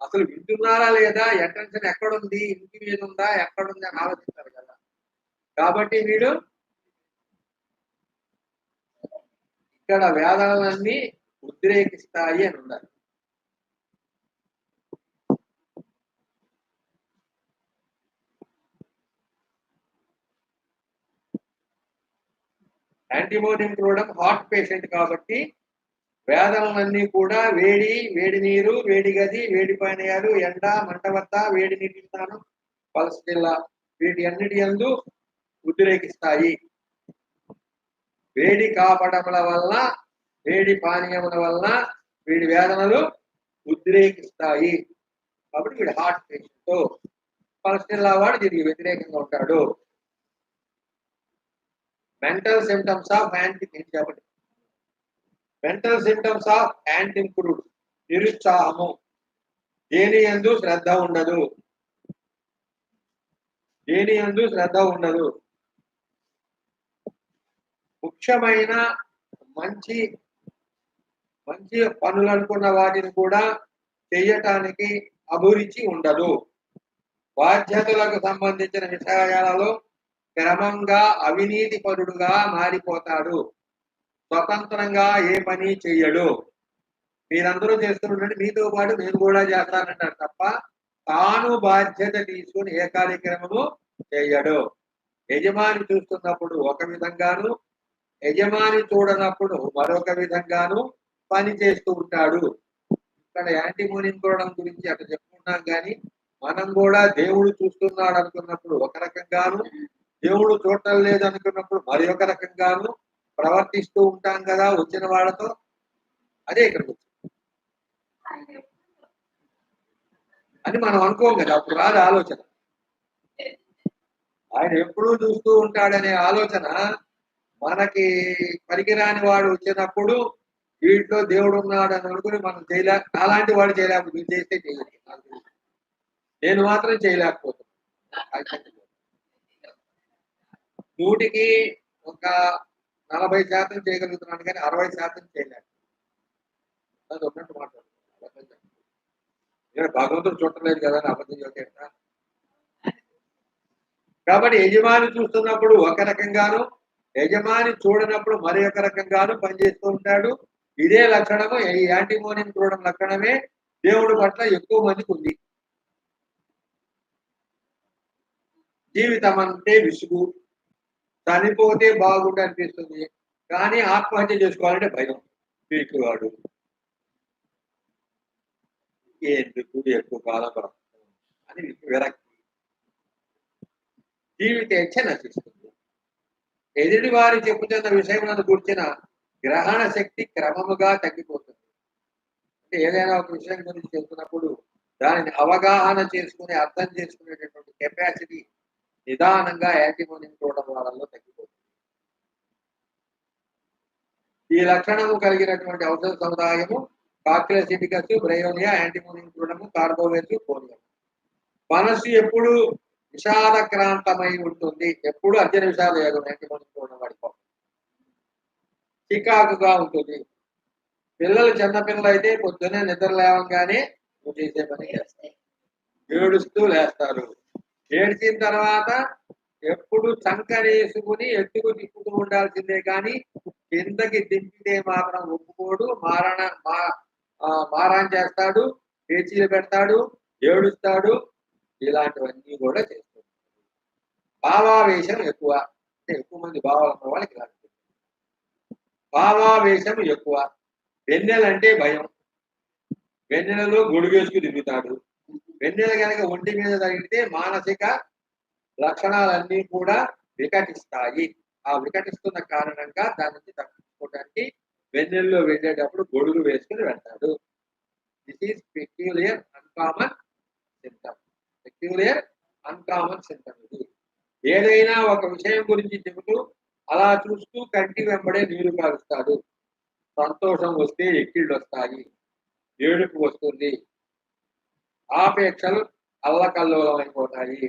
అసలు వింటున్నారా లేదా, అటెన్షన్ ఎక్కడుంది, ఇంటి మీద ఉందా, ఎక్కడుంది అని ఆలోచిస్తారు కదా. కాబట్టి వీడు ఇక్కడ వేదనలన్నీ ఉద్రేకిస్తాయి అని ఉన్నారు. యాంటీమోనియం చూడడం హార్ట్ పేషెంట్ కాబట్టి వేదనలన్నీ కూడా వేడి, వేడి నీరు, వేడి గది, వేడి పానీయాలు, ఎండ, మంట వద్ద వేడి నీటి స్నానం, పల్స్ జిల్లా వీటి అన్నిటి యందు ఉద్రేకిస్తాయి. వేడి కాపడముల వల్ల, వేడి పానీయముల వల్ల వీడి వేదనలు ఉద్రేకిస్తాయి. కాబట్టి వీడు హార్ట్ పేషెంట్. పల్స్ జిల్లా వాడు దీనికి వ్యతిరేకంగా ఉంటాడు. మెంటల్ సిమ్టమ్స్ ఆఫ్ చెప్పండి. మెంటల్ సిమ్టమ్స్ ఆఫ్ యాంటింప్రూవ్ నిరుత్సాహము, దేని యందు శ్రద్ధ ఉండదు, దేని యందు శ్రద్ధ ఉండదు. ముఖ్యమైన మంచి మంచి పనులు అనుకున్న వాటిని కూడా చేయటానికి అభిరుచి ఉండదు. బాధ్యతలకు సంబంధించిన విషయాలలో క్రమంగా అవినీతి పరుడుగా మారిపోతాడు. స్వతంత్రంగా ఏ పని చెయ్యడు. మీరందరూ చేస్తున్నట్టు మీతో పాటు నేను కూడా చేస్తానంటాడు తప్ప తాను బాధ్యత తీసుకుని ఏ కార్యక్రమము చెయ్యడు. యజమాని చూస్తున్నప్పుడు ఒక విధంగాను, యజమాని చూడనప్పుడు మరొక విధంగాను పని చేస్తూ ఉంటాడు. ఇక్కడ యాంటీమోనియం చూడడం గురించి అక్కడ చెప్పుకున్నాం కానీ మనం కూడా దేవుడు చూస్తున్నాడు అనుకున్నప్పుడు ఒక రకంగాను, దేవుడు చూడటం లేదు అనుకున్నప్పుడు మరి ఒక రకంగాను ప్రవర్తిస్తూ ఉంటాం కదా వచ్చిన వాళ్ళతో. అదే ఇక్కడికి వచ్చింది అని మనం అనుకోం కదా, అప్పుడు రాదు ఆలోచన. ఆయన ఎప్పుడూ చూస్తూ ఉంటాడనే ఆలోచన మనకి పనికిరాని వాడు వచ్చినప్పుడు వీటిలో దేవుడు ఉన్నాడు అని అనుకుని మనం చేయలే. అలాంటి వాడు చేయలేకపోతే మీరు చేస్తే చేయలేదు. నేను మాత్రం చేయలేకపోతున్నాను. 100కి ఒక 40% చేయగలుగుతున్నాను కానీ 60% చేయలేక. అది ఉన్నట్టు మాట్లాడుతున్నాను. భగవంతుడు చూడలేదు కదా అని అబద్ధం చెప్పేట. కాబట్టి యజమాని చూస్తున్నప్పుడు ఒక రకంగాను, యజమాని చూడనప్పుడు మరి ఒక రకంగాను పనిచేస్తూ ఉంటాడు. ఇదే లక్షణము ఈ యాంటీమోనియం చూడడం లక్షణమే దేవుడి పట్ల ఎక్కువ మందికి ఉంది. జీవితం అంటే విసుగు, చనిపోతే బాగుండు అనిపిస్తుంది. కానీ ఆత్మహత్య చేసుకోవాలంటే భయం. పీకువాడు ఎందుకు ఎక్కువ కాలం బ్రతకడం అని విరక్తి. జీవితేచ్ఛ నశిస్తుంది. ఎదుటి వారు చెప్పుతున్న విషయములను గురించిన గ్రహణ శక్తి క్రమముగా తగ్గిపోతుంది. అంటే ఏదైనా ఒక విషయం గురించి చెప్తున్నప్పుడు దానిని అవగాహన చేసుకుని అర్థం చేసుకునేటటువంటి కెపాసిటీ నిదానంగా యాంటీమోనియం చూడడం వాళ్ళలో తగ్గిపోతుంది. ఈ లక్షణము కలిగినటువంటి ఔషధ సముదాయము కాక్యులసిటికస్, బ్రయోనియా, యాంటీమోనియం చూడము, కార్బోవేస్, కోనియం. మనస్సు ఎప్పుడు విషాదక్రాంతమై ఉంటుంది. ఎప్పుడు అర్జున విషాద యోగం యాంటీమోనియం చూడడం వాడిపో చికాకుగా ఉంటుంది. పిల్లలు చిన్నపిల్లలు అయితే పొద్దున్నే నిద్ర లేవంగానే నువ్వు చేసే పని చేస్తారు, ఏడుస్తూ లేస్తారు. ఏడ్చిన తర్వాత ఎప్పుడు చంకనేసుకుని ఎత్తుకు తిప్పుతూ ఉండాల్సిందే కానీ కిందకి దింపితే మాత్రం ఒప్పుకోడు. మారాన్ చేస్తాడు, పేచీలు పెడతాడు, ఏడుస్తాడు. ఇలాంటివన్నీ కూడా చేస్తాడు. భావావేశం ఎక్కువ. అంటే ఎక్కువ మంది భావాలు ఉన్న వాళ్ళకి ఇలాంటి భావావేశం ఎక్కువ. వెన్నెలంటే భయం. వెన్నెలలో గొడుగేసుకు దిగుతాడు. వెన్నెల కనుక ఒంటి మీద తగిలితే మానసిక లక్షణాలన్నీ కూడా వికటిస్తాయి. ఆ వికటిస్తున్న కారణంగా దాని నుంచి తప్పించుకోవడానికి వెన్నెల్లో వెళ్ళేటప్పుడు గొడుగు వేసుకుని వెళ్తాడు. This is peculiar uncommon symptom. Peculiar uncommon symptom ఇది. ఏదైనా ఒక విషయం గురించి చెబుతూ అలా చూస్తూ కంటి వెంబడే నీరు కారుస్తాడు. సంతోషం వస్తే ఎక్కిళ్ళు వస్తాయి, ఏడుపు వస్తుంది, ఆపేక్షలు అల్లకల్లోలం అయిపోతాయి.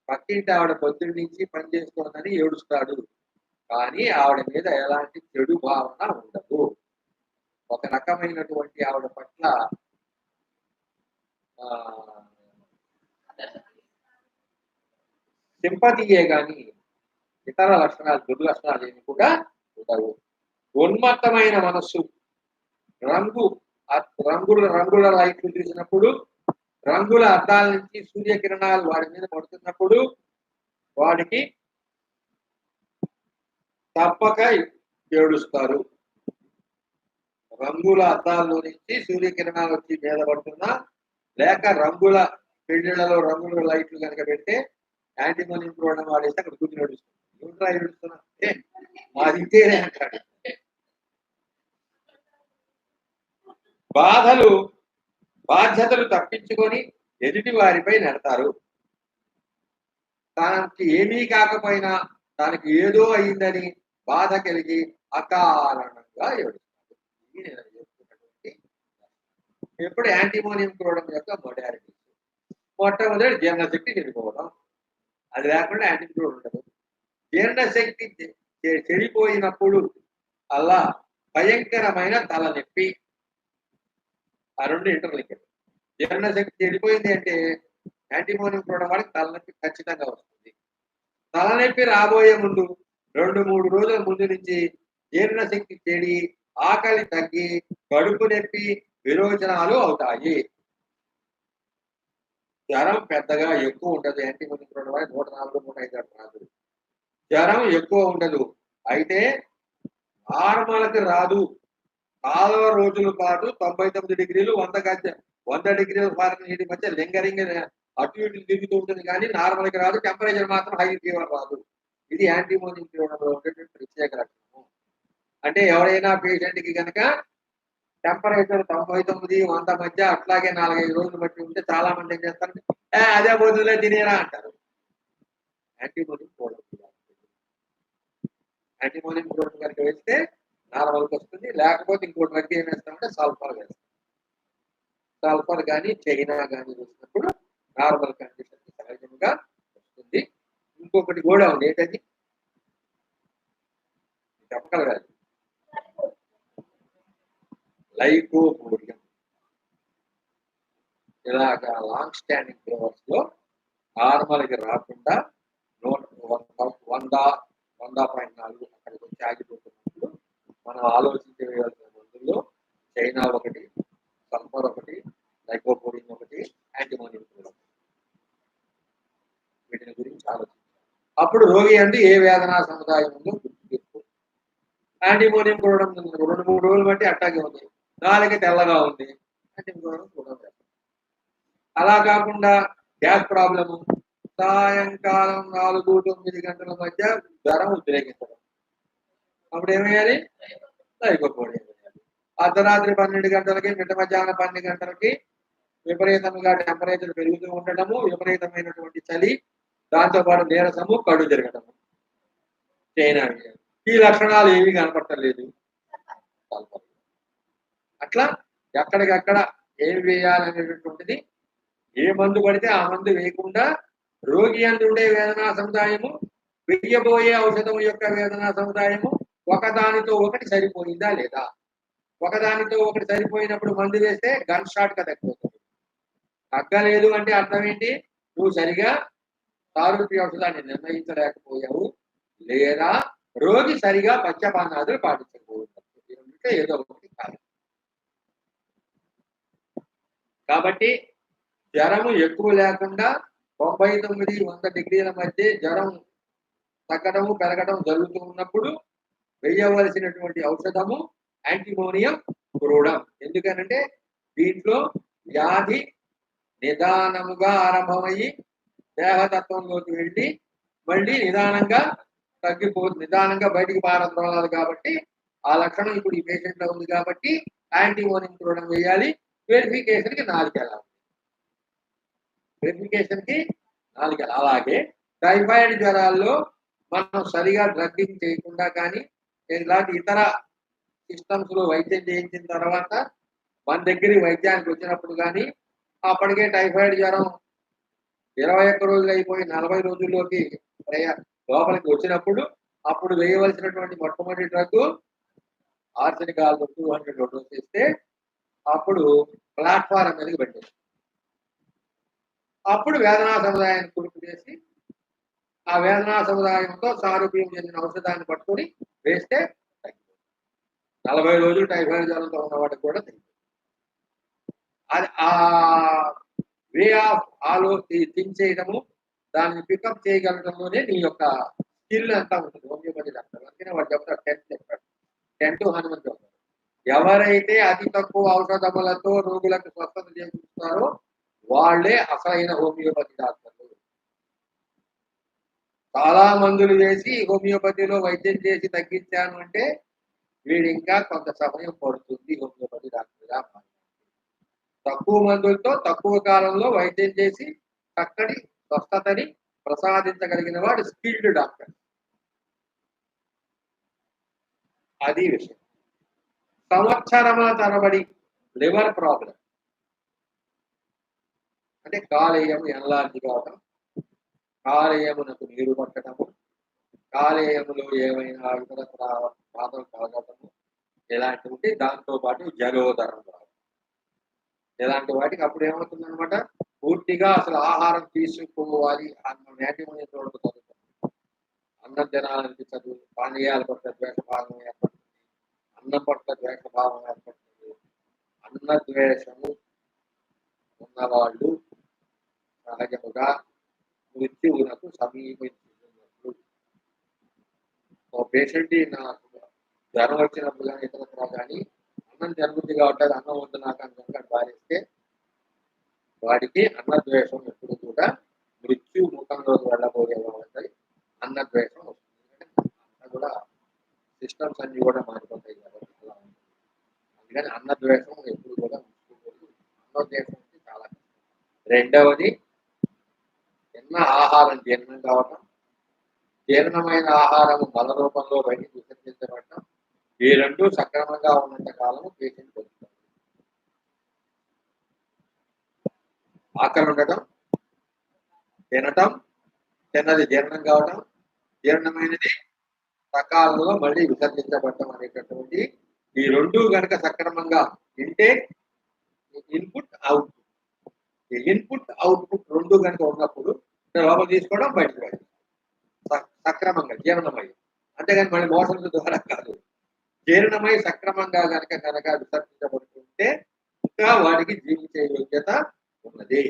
పక్కింటి ఆవిడ పొద్దున్న నుంచి పని చేసుకోందని ఏడుస్తాడు. కానీ ఆవిడ మీద ఎలాంటి చెడు భావన ఉండదు. ఒక రకమైనటువంటి ఆవిడ పట్ల సింపతియే గాని ఇతర లక్షణాలు, దుర్లక్షణాలు ఏమి కూడా ఉండవు. ఉన్మత్తమైన మనస్సు. రంగుల లైట్లు చూసినప్పుడు, రంగుల అద్దాల నుంచి సూర్యకిరణాలు వాడి మీద పడుతున్నప్పుడు వాడికి తప్పక ఏడుస్తారు. రంగుల అద్దాల్లో నుంచి సూర్యకిరణాలు వచ్చి మీద పడుతున్నా, లేక రంగుల పెళ్లిళ్లలో రంగుల లైట్లు కనుక పెడితే యాంటీమోనియం చూడడం వాడేస్తే అక్కడ కూర్చుని ఏడుస్తుంది. ఏమిట్రా ఏడుస్తున్నా అంటే మాది ఇంతేనే అంటాడు. బాధ్యతలు తప్పించుకొని ఎదుటి వారిపై నెడతారు. తనకి ఏమీ కాకపోయినా తనకి ఏదో అయిందని బాధ కలిగి అకారణంగా ఏడుస్తారు. ఇది నేను చెప్తున్నటువంటి ఎప్పుడు యాంటీమోనియం క్రోడం యొక్క మొడాలిటీ. మొట్టమొదటి జీర్ణశక్తి చెడిపోవడం. అది లేకుండా యాంటీమోనియం ఉండదు. జీర్ణశక్తి చెడిపోయినప్పుడు అలా భయంకరమైన తలనొప్పి. ఆ రెండు ఇంటర్లింక్. జీర్ణశక్తి చెడిపోయింది అంటే యాంటీమోనియం చూడడం వాడికి తలనొప్పి ఖచ్చితంగా వస్తుంది. తలనొప్పి రాబోయే ముందు 2-3 రోజుల ముందు నుంచి జీర్ణశక్తి చెడి, ఆకలి తగ్గి, కడుపు నొప్పి, విరోచనాలు అవుతాయి. జ్వరం పెద్దగా ఎక్కువ ఉండదు. యాంటీమోనియం చూడడం వాడికి 104-105 రాదు. జ్వరం ఎక్కువ ఉండదు. అయితే నార్మల్కి రాదు. 4 రోజుల పాటు 99 డిగ్రీలు 100 డిగ్రీల ఫారెన్హీట్ మధ్య లింగరింగ్ అటు ఇటు తిరుగుతూ ఉంటుంది. కానీ నార్మల్కి రాదు. టెంపరేచర్ మాత్రం హై ఫీవర్ రాదు. ఇది యాంటీమోనియం చూడడంలో ఉండేటువంటి ప్రత్యేక లక్షణం. అంటే ఎవరైనా పేషెంట్కి కనుక టెంపరేచర్ 99-100 మధ్య అట్లాగే 4-5 రోజులు బట్టి ఉంటే చాలా మంది ఏం చేస్తారు, అదే బదులే తినేరా అంటారు. యాంటీమోనియం చూడడం. యాంటీమోనియం చూడడం కనుక వేస్తే నార్మల్కి వస్తుంది. లేకపోతే ఇంకో డ్రగ్ ఏం వేస్తామంటే సల్ఫర్ వేస్తాం. సల్ఫర్ కానీ చైనా కానీ వేసినప్పుడు నార్మల్ కండిషన్ సహజంగా వస్తుంది. ఇంకొకటి కూడా ఉంది. ఏంటది చెప్పగలగాలి. లైకోపోడియం. ఇలాగా లాంగ్ స్టాండింగ్ ఫ్లేవర్స్ లో నార్మల్కి రాకుండా 100.4 అక్కడికి వచ్చి ఆగిపోతున్నప్పుడు మనం ఆలోచించవలసిన మందుల్లో చైనా ఒకటి, సల్ఫర్ ఒకటి, అప్పుడు రోగి అందు ఏ వేదనా సముదాయం ఉందో గుర్తు చేసుకో. యాంటీమోనియం చూడడం 2-3 రోజులు బట్టి అట్టాగే ఉంది, నాలుక తెల్లగా ఉంది, యాంటీమోనియం చూడడం లేదు. అలా కాకుండా గ్యాస్ ప్రాబ్లము, సాయంకాలం 4-9 గంటల మధ్య జ్వరం ఉద్రేకించడం, అప్పుడు ఏమేయాలి? సైకోపోడి. అర్ధరాత్రి 12 గంటలకి, మిట్ట మధ్యాహ్నం 12 గంటలకి విపరీతంగా టెంపరేచర్ పెరుగుతూ ఉండటము, విపరీతమైనటువంటి చలి, దాంతోపాటు నీరసము, కళ్ళు తిరగటము, చైనా. ఈ లక్షణాలు ఏమీ కనపట్టలేదు. అట్లా ఎక్కడికక్కడ ఏమి వేయాలనేటటువంటిది, ఏ మందు పడితే ఆ మందు వేయకుండా రోగి అందు ఉండే వేదనా సముదాయము, వెయ్యబోయే ఔషధం యొక్క వేదనా సముదాయము ఒకదానితో ఒకటి సరిపోయిందా లేదా? ఒకదానితో ఒకటి సరిపోయినప్పుడు మందు వేస్తే గన్ షాట్ గా తగ్గిపోతుంది. తగ్గలేదు అంటే అర్థం ఏంటి? నువ్వు సరిగా సారూప్య ఔషధాన్ని నిర్ణయించలేకపోయావు, లేదా రోగి సరిగా పచ్చపానాదులు పాటించకపోవచ్చు. ఏదో ఒకటి కాదు. కాబట్టి జ్వరము ఎక్కువ లేకుండా 99-100 డిగ్రీల మధ్య జ్వరం తగ్గడము పెరగడం జరుగుతూ ఉన్నప్పుడు వేయవలసినటువంటి ఔషధము యాంటీమోనియం క్రోడం. ఎందుకనంటే దీంట్లో వ్యాధి నిదానముగా ఆరంభమయ్యి దేహతత్వంలోకి వెళ్ళి మళ్ళీ నిదానంగా నిదానంగా బయటికి పారద్రోలాలి. కాబట్టి ఆ లక్షణం ఇప్పుడు ఈ పేషెంట్ లో ఉంది కాబట్టి యాంటీమోనియం క్రోడం వేయాలి. వెరిఫికేషన్ కి 4 వెళ్ళాలి. వెరిఫికేషన్ కి 4 వెళ్ళాలి. అలాగే టైఫాయిడ్ జ్వరాల్లో మనం సరిగా డ్రగ్గింగ్ చేయకుండా కానీ ఇలాంటి ఇతర సిస్టమ్స్ లో వైద్యం చేయించిన తర్వాత మన దగ్గరికి వైద్యానికి వచ్చినప్పుడు కానీ అప్పటికే టైఫాయిడ్ జ్వరం 21 రోజులు అయిపోయి 40 రోజుల్లోకి లోపలికి వచ్చినప్పుడు అప్పుడు వేయవలసినటువంటి మొట్టమొదటి డ్రగ్ ఆర్సెనికాల్ 200 డోస్ ఇస్తే అప్పుడు ప్లాట్ఫారం మీదకి పెట్టేది. అప్పుడు వేదనా సముదాయాన్ని కురుపు చేసి ఆ వేదనా సముదాయంతో సారూప్యం చెందిన ఔషధాన్ని పట్టుకొని వేస్తే 40 రోజులు టైఫాయిడ్ జ్వరంతో ఉన్న వాటికి కూడా అది ఆ వే ఆఫ్ థింక్ చేయడము, దాన్ని పికప్ చేయగలగడంలోనే నీ యొక్క స్కిల్ అంతా ఉంటుంది. హోమియోపతి డాక్టర్ అందుకనే వాడు చెప్తారు 10 చెప్పాడు, 10 to హనుమంత్ చెప్తారు. ఎవరైతే అతి తక్కువ ఔషధములతో రోగులకు స్వస్థత చేకూరుస్తారో వాళ్లే అసలైన హోమియోపతి డాక్టర్లు. చాలా మందులు వేసి హోమియోపతిలో వైద్యం చేసి తగ్గించాను అంటే వీడు ఇంకా కొంత సమయం పడుతుంది హోమియోపతి డాక్టర్గా. తక్కువ మందులతో తక్కువ కాలంలో వైద్యం చేసి చక్కటి స్వస్థతని ప్రసాదించగలిగిన వాడు స్కిల్డ్ డాక్టర్. అది విషయం. సంవత్సరముల తరబడి లివర్ ప్రాబ్లం అంటే కాలేయం ఎన్లార్జ్ కావడం, కాలేయమునకు నీరు పట్టడము, కాలేయములో ఏమైనా ఇతర బాధలు కలగటము, ఇలాంటివి దాంతో పాటు జలోదరం రావడం, ఇలాంటి వాటికి అప్పుడు ఏమవుతుందన్నమాట, పూర్తిగా అసలు ఆహారం తీసుకోవాలి అన్న యాంటీమోనియం చూడదు. అన్నం తినాలనిపించదు, పానీయాల పట్ల ద్వేషభావం ఏర్పడుతుంది, అన్నం పట్ల ద్వేషభావం ఏర్పడుతుంది. అన్న ద్వేషము ఉన్నవాళ్ళు సహజముగా మృత్యువునకు సమీపించుతున్నట్లు. పేషెంట్ నాకు జ్వరం వచ్చినప్పుడు కానీ ఇతరత్రా కానీ అన్నం తినబుద్ధి కాబట్టి అన్నం వద్దు నాకు అని కనుక భావిస్తే వాడికి అన్నద్వేషం ఎప్పుడు కూడా మృత్యు ముఖంలోకి వెళ్ళబోయే వాళ్ళకి అన్నద్వేషం వస్తుంది. అంతా కూడా సిస్టమ్స్ అన్ని కూడా మారిపోతాయి కాబట్టి అలా ఉంటుంది. అందుకని అన్నద్వేషం ఎప్పుడు కూడా అన్నద్వేషం చాలా. రెండవది చిన్న ఆహారం జీర్ణం కావటం, జీర్ణమైన ఆహారము మల రూపంలో బయటికి విసర్జించబడటం, ఈ రెండు సక్రమంగా ఉన్నంత కాలము పేషెంట్ పొందుతారు. ఆకలి ఉండటం, తినటం, తిన్నది జీర్ణం కావటం, జీర్ణమైనది సకాలంలో మళ్ళీ విసర్జించబడటం అనేటటువంటి ఈ రెండు గనక సక్రమంగా intake input output, input output రెండు కనుక ఉన్నప్పుడు లోపల తీసుకోవడం బయటకు వెళ్ళడం సక్రమంగా జీర్ణమై, అంతేగాని మళ్ళీ మోసం ద్వారా కాదు, జీర్ణమై సక్రమంగా కనుక విసర్జించబడుతుంటే ఇంకా వాడికి జీవించే యోగ్యత ఉన్నది.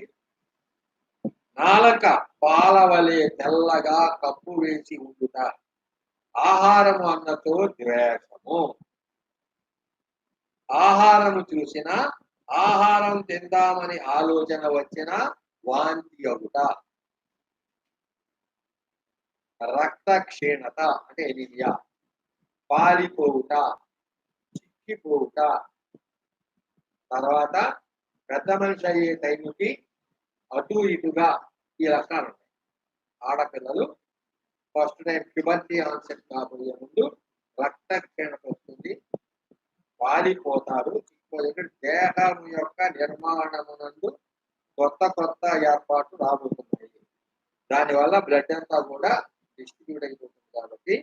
నాలక పాలవలే తెల్లగా కప్పు వేసి ఉండుట. ఆహారము అన్నతో ద్వేషము. ఆహారము చూసిన, ఆహారం తిందామని ఆలోచన వచ్చిన వాంతి అగుట. రక్త క్షీణత అంటే ఎనీమియా. పాలిపోవుట, చిక్కిపోవుట. తర్వాత పెద్ద మనిషి అయ్యే టైంకి అటు ఇటుగా ఈ లక్షణాలు ఉంటాయి. ఆడపిల్లలు ఫస్ట్ టైం ప్యూబర్టీ ఆన్సెట్ కాబోయే ముందు రక్త క్షీణత వస్తుంది, పాలిపోతారు. దేహం యొక్క నిర్మాణమునందు కొత్త కొత్త ఏర్పాట్లు రాబోతున్నాయి. దానివల్ల బ్లడ్ అంతా కూడా డిస్ట్రిబ్యూట్ అయిపోతుంది. కాబట్టి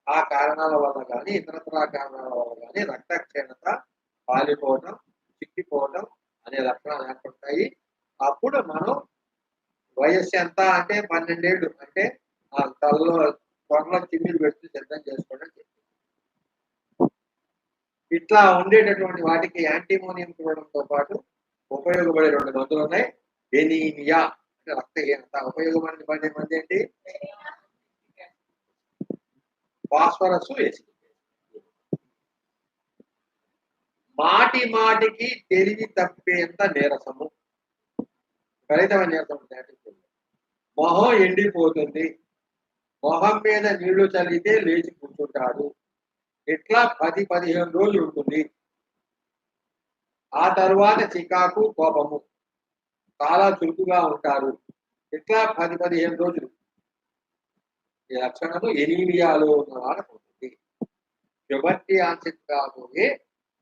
ఆ కారణాల వల్ల కానీ ఇతరత్ర కారణాల వల్ల కానీ రక్త క్షీణత, పాలిపోవడం, చిక్కిపోవడం అనే లక్షణాలు ఏర్పడతాయి. అప్పుడు మనం వయస్సు ఎంత అంటే 12 ఏళ్ళు అంటే ఆ తలలో త్వరలో చిమ్మిలు పెట్టి సిద్ధం చేసుకోవడం చెప్పి. ఇట్లా ఉండేటటువంటి వాటికి యాంటీమోనియం చూడడంతో పాటు ఉపయోగపడే 2 మందులు ఉన్నాయి. ఎనీమియా అంటే రక్తహీనత. ఉపయోగపడే మంది ఏంటి? Phosphorus, acid. మాటి మాటికి తెలివి తప్పేంత నీరసము, విపరీతమైన నీరసం. మొహం ఎండిపోతుంది, మొహం మీద నీళ్లు చల్లితే లేచి కూర్చుంటాడు. ఇట్లా 10-15 రోజులు ఉంటుంది. ఆ తరువాత చికాకు, కోపము, చాలా చురుకుగా ఉంటారు. ఇట్లా 10-15 రోజులు. ఈ లక్షణము ఎనీమియాలో ఉన్న వాళ్ళకు ఉంటుంది. ప్యూబర్టీ ఆన్సెట్ కాబోయే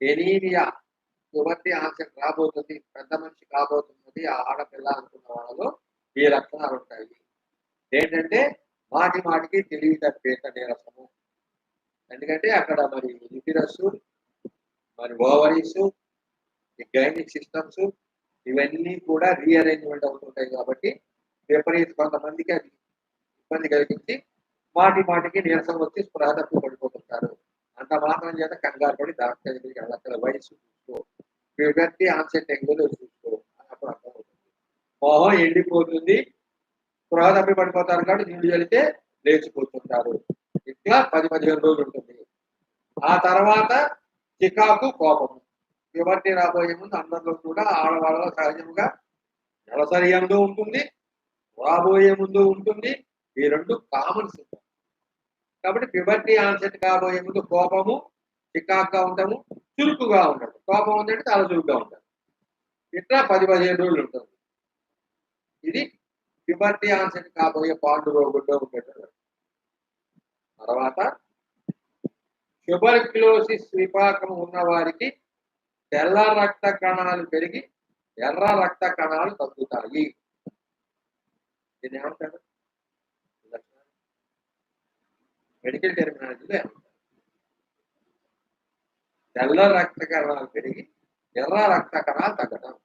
ఎనీమియా, ప్యూబర్టీ ఆన్సెట్ రాబోతుంది, పెద్ద మనిషి కాబోతున్నది ఆ ఆడపిల్ల అనుకున్న వాళ్ళలో ఈ లక్షణాలు ఉంటాయి. ఏంటంటే మాటి మాటికి తెలివి తప్పేట నీరసము. ఎందుకంటే అక్కడ మరి యూటిరస్, మరి ఓవరీస్, గైనిక్ సిస్టమ్స్ ఇవన్నీ కూడా రీఅరేంజ్మెంట్ అవుతుంటాయి. కాబట్టి కొంతమందికి అది ఇబ్బంది కలిగించి మాటి మాటికి నీరసం వచ్చి స్పృహ తప్పి పడిపోతుంటారు. అంత మాత్రం చేత కంగారు పడి డాక్టర్ దగ్గరికి వెళ్ళక్కల. వయసు చూసుకో, ప్యూబర్టీ ఆన్సెట్ ఎంగులో చూసుకో అప్పుడు అర్థమవుతుంది. మొహం ఎండిపోతుంది, స్పృహ తప్పి పడిపోతారు కాబట్టి నీళ్లు చల్లితే లేచిపోతుంటారు. ఇట్లా 10-15 రోజులు ఉంటుంది. ఆ తర్వాత చికాకు, కోపము. ప్యూబర్టీ రాబోయే ముందు అందరిలో కూడా ఆడవాళ్ళలో సహజంగా నెలసరి ఎందు ఉంటుంది, రాబోయే ముందు ఉంటుంది. ఈ 2 కామన్ సింటమ్స్. కాబట్టి ప్యూబర్టీ ఆన్సెట్ కాబోయే ముందు కోపము, చికాకుగా ఉండము, చురుకుగా ఉండదు. కోపం ఉందంటే చాలా చురుకుగా ఉంటారు. ఇట్లా 10-15 రోజులు ఉంటుంది. ఇది ప్యూబర్టీ ఆన్సెట్ కాబోయే పాండు రోగుల్లో ఉండేటప్పుడు. తర్వాత ట్యూబర్క్యులోసిస్ విపాకం ఉన్న వారికి తెల్ల రక్త కణాలు పెరిగి ఎర్ర రక్త కణాలు తగ్గుతాయి. దీన్ని ఏమంటారు? మెడికల్ టెర్మినాలజీలో ఏమంటారు? తెల్ల రక్త కణాలు పెరిగి ఎర్ర రక్త కణాలు తగ్గడం.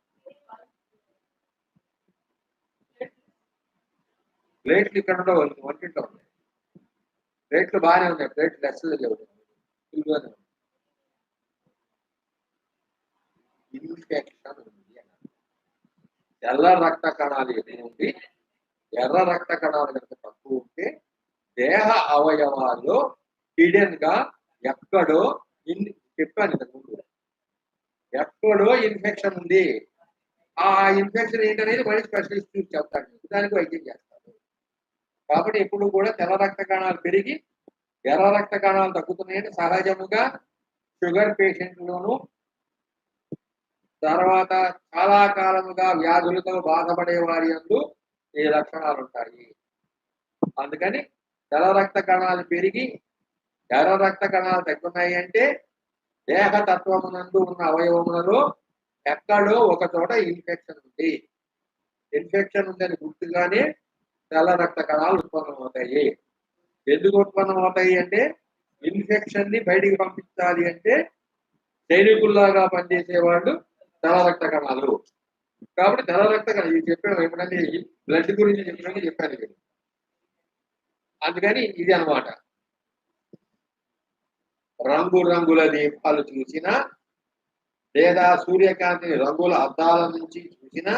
ప్లేట్లు ఇక్కడ వంటింట్లో ఉన్నాయి. ప్లేట్లు బాగానే ఉన్నాయి, ప్లేట్లు లెస్లు లేవు. ఇన్ఫెక్షన్ ఉంది. తెల్ల రక్త కణాలు ఎక్కువ ఉండి ఎర్ర రక్త కణాలు కనుక తక్కువ ఉంటే దేహ అవయవాల్లో హిడెన్ గా ఎక్కడో చెప్పాను ఇంతకుముందు, ఎక్కడో ఇన్ఫెక్షన్ ఉంది. ఆ ఇన్ఫెక్షన్ ఏంటనేది మళ్ళీ స్పెషలిస్ట్ చూసి చెప్తాడు, దానికి వైద్యం చేస్తారు. కాబట్టి ఎప్పుడు కూడా తెల్ల రక్త కణాలు పెరిగి ఎర్ర రక్త కణాలు తగ్గుతున్నాయని సహజముగా షుగర్ పేషెంట్లోను, తర్వాత చాలా కాలముగా వ్యాధులతో బాధపడే వారి యందు ఈ లక్షణాలు ఉంటాయి. అందుకని తెల్ల రక్త కణాలు పెరిగి ఎర్ర రక్త కణాలు తగ్గున్నాయి అంటే దేహతత్వమునందు ఉన్న అవయవములలో ఎక్కడో ఒక చోట ఇన్ఫెక్షన్ ఉంది. ఇన్ఫెక్షన్ ఉందని గుర్తుగానే తెల్ల రక్త కణాలు ఉత్పన్నమవుతాయి. ఎందుకు ఉత్పన్నమవుతాయి అంటే ఇన్ఫెక్షన్ ని బయటికి పంపించాలి అంటే సైనికుల్లాగా పనిచేసే వాళ్ళు తెల్ల రక్త కణాలు. కాబట్టి తెల్ల రక్త కణాలు ఇది చెప్పాను ఎప్పుడైనా బ్లడ్ గురించి చెప్పినట్టు చెప్పాను ఇది. అందుకని ఇది అనమాట. రంగుల దీపాలు చూసినా లేదా సూర్యకాంతిని రంగుల అద్దాల నుంచి చూసినా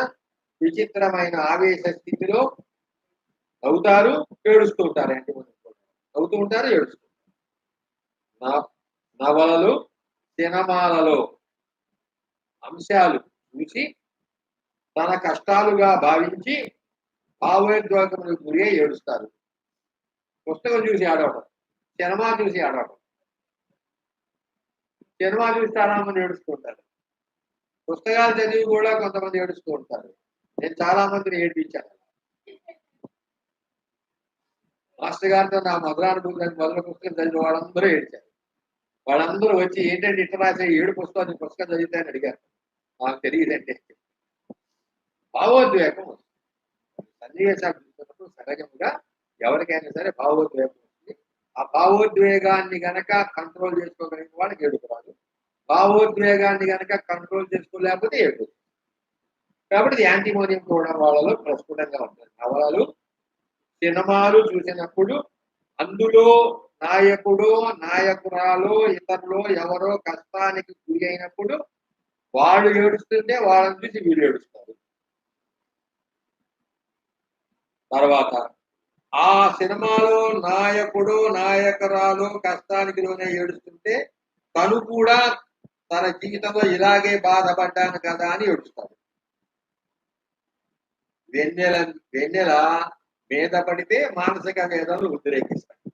విచిత్రమైన ఆవేశ స్థితిలో నవ్వుతారు, ఏడుస్తూ ఉంటారు. నవ్వుతూ ఉంటారు, ఏడుస్తూ నవలలు, సినిమాలలో అంశాలు చూసి తన కష్టాలుగా భావించి భావోద్వేగములకు గురి అయి ఏడుస్తారు. పుస్తకం చూసి ఆడవడం, సినిమా చూసి ఆడవడం. సినిమా చూసి చాలా మంది ఏడుస్తూ ఉంటారు. పుస్తకాలు చదివి కూడా కొంతమంది ఏడుస్తూ ఉంటారు. నేను చాలా మందిని ఏడిపించాను. మాస్టర్ గారితో నా మధురానుభూతి మొదల పుస్తకం చదివిన వాళ్ళందరూ ఏడ్చారు. వాళ్ళందరూ వచ్చి ఏంటంటే ఇట్లా రాసే 7 పుస్తకాలు పుస్తకం చదివితే అడిగారు. నాకు తెలియదంటే భావోద్వేగం వస్తుంది. సన్నివేశాలు చూస్తున్నప్పుడు సహజంగా ఎవరికైనా సరే భావోద్వేగం వస్తుంది. ఆ భావోద్వేగాన్ని గనక కంట్రోల్ చేసుకోగలిగిన వాళ్ళకి ఏడుపు రాదు. భావోద్వేగాన్ని గనక కంట్రోల్ చేసుకోలేకపోతే ఏడుపు. కాబట్టి ఇది యాంటీమోనియం కూడా వాళ్ళలో ప్రస్ఫుటంగా ఉంటుంది. నవలలు, సినిమాలు చూసినప్పుడు అందులో నాయకుడు, నాయకురాలు, ఇతరులు ఎవరో కష్టానికి గురి అయినప్పుడు వాళ్ళు ఏడుస్తుంటే వాళ్ళని చూసి వీళ్ళు ఏడుస్తారు. తర్వాత ఆ సినిమాలో నాయకుడు, నాయకురాలు కష్టానికి లోనే ఏడుస్తుంటే తను కూడా తన జీవితంలో ఇలాగే బాధపడ్డాను కదా అని ఏడుస్తాడు. వెన్నెల మీద పడితే మానసిక వేదనలు ఉద్రేకిస్తాడు.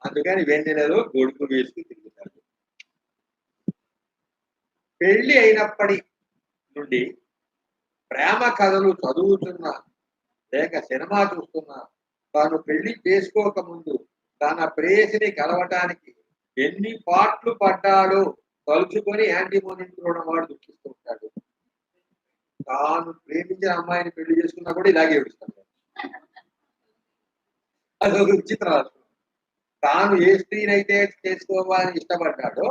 అందుకని వెన్నెలలో గొడుగు వేసుకు తిరుగుతాడు. పెళ్లి అయినప్పటి నుండి ప్రేమ కథలు చదువుతున్నా లేక సినిమా చూస్తున్నా తాను పెళ్లి చేసుకోక ముందు తన ప్రేయసిని కలవటానికి ఎన్ని పాటలు పడ్డాడో తలుచుకొని యాంటీమోనియం చూడడం వాడు దుఃఖిస్తూ ఉంటాడు. తాను ప్రేమించిన అమ్మాయిని పెళ్లి చేసుకున్నా కూడా ఇలాగే ఏడుస్తాడు. అదొక విచిత్రం. తాను ఏ స్త్రీనైతే చేసుకోవాలని ఇష్టపడ్డాడో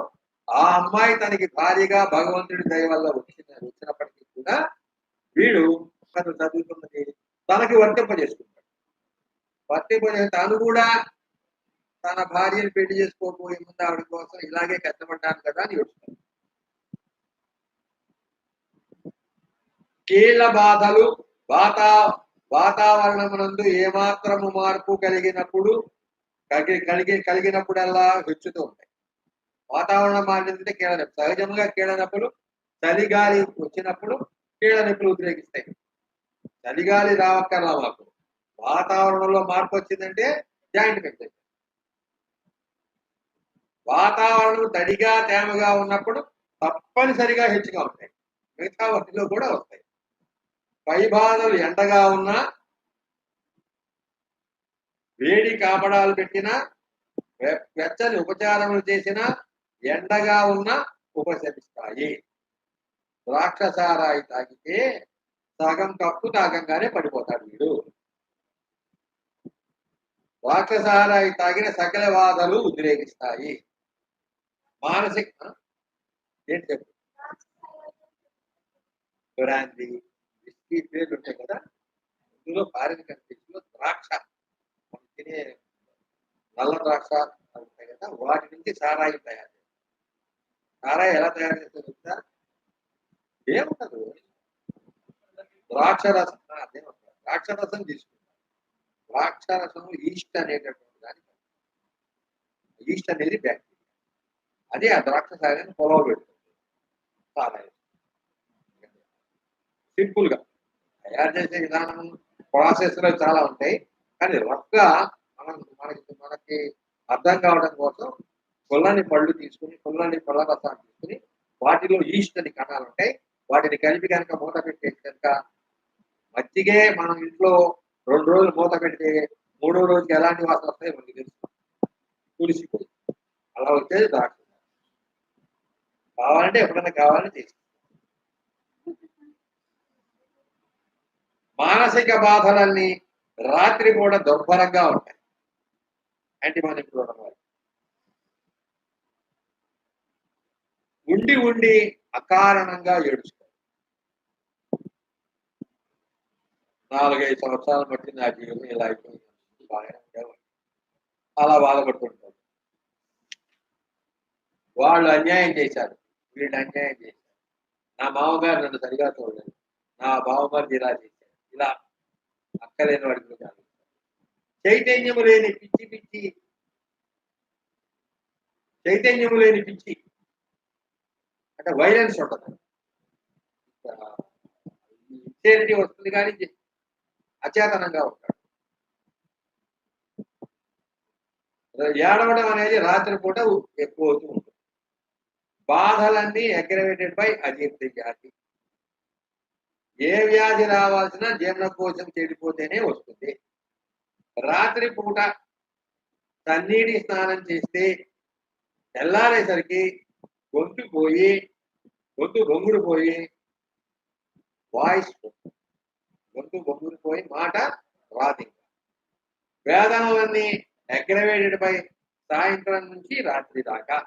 ఆ అమ్మాయి తనకి భార్యగా భగవంతుడి దయ వల్ల వచ్చినప్పటికీ కూడా వీడు తను చదువుతున్నది తనకి వర్తింపజేసుకుంటాడు. వర్తింపజేసి తాను కూడా తన భార్యను పెళ్లి చేసుకోబోయే ముందు ఆవిడ కోసం ఇలాగే కష్టపడ్డాను కదా అని ఏడుస్తాడు. కీళ్ల బాధలు వాతావరణమునందు ఏమాత్రము మార్పు కలిగినప్పుడల్లా హెచ్చుతూ ఉంటాయి. వాతావరణం మారిందంటే కీళ్ళనొప్పి. సహజంగా కీళ్ళనొప్పులు చలిగాలి వచ్చినప్పుడు కీళ్ళనొప్పులు ఉద్రేకిస్తాయి. చలిగాలి రావక్కర్లా మాకు. వాతావరణంలో మార్పు వచ్చిందంటే జాయింట్ పెయిన్ అవుతుంది. వాతావరణం తడిగా తేమగా ఉన్నప్పుడు తప్పనిసరిగా హెచ్చుగా ఉంటాయి. మిగతా వాటిలో కూడా వస్తాయి. పై బాధలు ఎండగా ఉన్నా వేడి కాపడాలు పెట్టినా వెచ్చని ఉపచారములు చేసినా ఎండగా ఉన్న ఉపశమిస్తాయి. ద్రాక్షసారాయి తాగితే సగం కప్పు తాగంగానే పడిపోతాడు వీడు. ద్రాక్షసారాయి తాగిన సకల బాధలు ఉద్రేకిస్తాయి. మానసిక ఏంటి చెప్పు బ్రాంతి విస్కీ పేర్లు ఉంటాయి కదా, ఇందులో ఫారిన్ కంట్రీస్లో ద్రాక్ష తినే నల్ల ద్రాక్ష ఉంటాయి కదా, వాటి నుంచి సారాయి తయారు చేస్తారు. సారాయి ఎలా తయారు చేస్తారు తెలుసా? ఏముండదు, ద్రాక్ష రసం ద్రాక్ష రసం తీసుకుంటారు. ద్రాక్ష రసం ఈస్ట్ అనేటటువంటి దానికి, ఈస్ట్ అనేది బ్యాక్టీరియా, అదే ఆ ద్రాక్ష సారాన్ని పొలవ పెడుతుంది. సారాయి సింపుల్ గా తయారు చేసే విధానం ప్రాసెస్ లో చాలా ఉంటాయి, కానీ రఫ్గా మనకి అర్థం కావడం కోసం పుల్లని పళ్ళు తీసుకుని పుల్లని పళ్ళ రసాన్ని తీసుకుని వాటిలో ఈస్ట్ అని కణాలు ఉంటాయి, వాటిని కలిపి కనుక మూత పెట్టేసి కనుక మజ్జిగే మనం ఇంట్లో 2 రోజులు మూత పెడితే 3వ రోజుకి ఎలాంటి వాసన వస్తాయి మనకి తెలుసు, తులసిపోయి అలా వచ్చేది ద్రాక్ష. కావాలంటే ఎప్పుడైనా కావాలని చేసి. మానసిక బాధలన్నీ రాత్రి కూడా దుర్భరంగా ఉంటాయి యాంటీమోనియం చూడడం వల్ల. ఉండి అకారణంగా ఏడుస్తారు. 4-5 సంవత్సరాలు బట్టి నా జీవితం ఇలా అయిపోయింది, అలా బాధపడుతుంటారు. వాళ్ళు అన్యాయం చేశారు, వీళ్ళు అన్యాయం చేశారు, నా మామగారు నన్ను సరిగా చూడలేదు, నా బావగారు ఇలా చేశారు, ఇలా అక్కలేని వాడికి కాదు. చైతన్యము లేని పిచ్చి పిచ్చి, చైతన్యము లేని పిచ్చి అంటే వైలెన్స్ ఉంటుంది. ఇన్సెనిటీ వస్తుంది కానీ అచేతనంగా ఉంటాడు. ఏడవడం అనేది రాత్రిపూట ఎక్కువ అవుతూ ఉంటుంది. బాధలన్నీ అగ్రవేటెడ్ బై అజీర్తి వ్యాధి. ఏ వ్యాధి రావాల్సిన జీర్ణకోశం చెడిపోతేనే వస్తుంది. రాత్రిపూట సన్నీటి స్నానం చేస్తే తెల్లారేసరికి గొంతు పోయి, గొంతు బొంగుడు పోయి, వాయిస్ గొంతు బొంగుడు పోయి మాట రాదు. వేదనలన్నీ అగ్రవేటెడ్ బై సాయంత్రం నుంచి రాత్రి దాకా.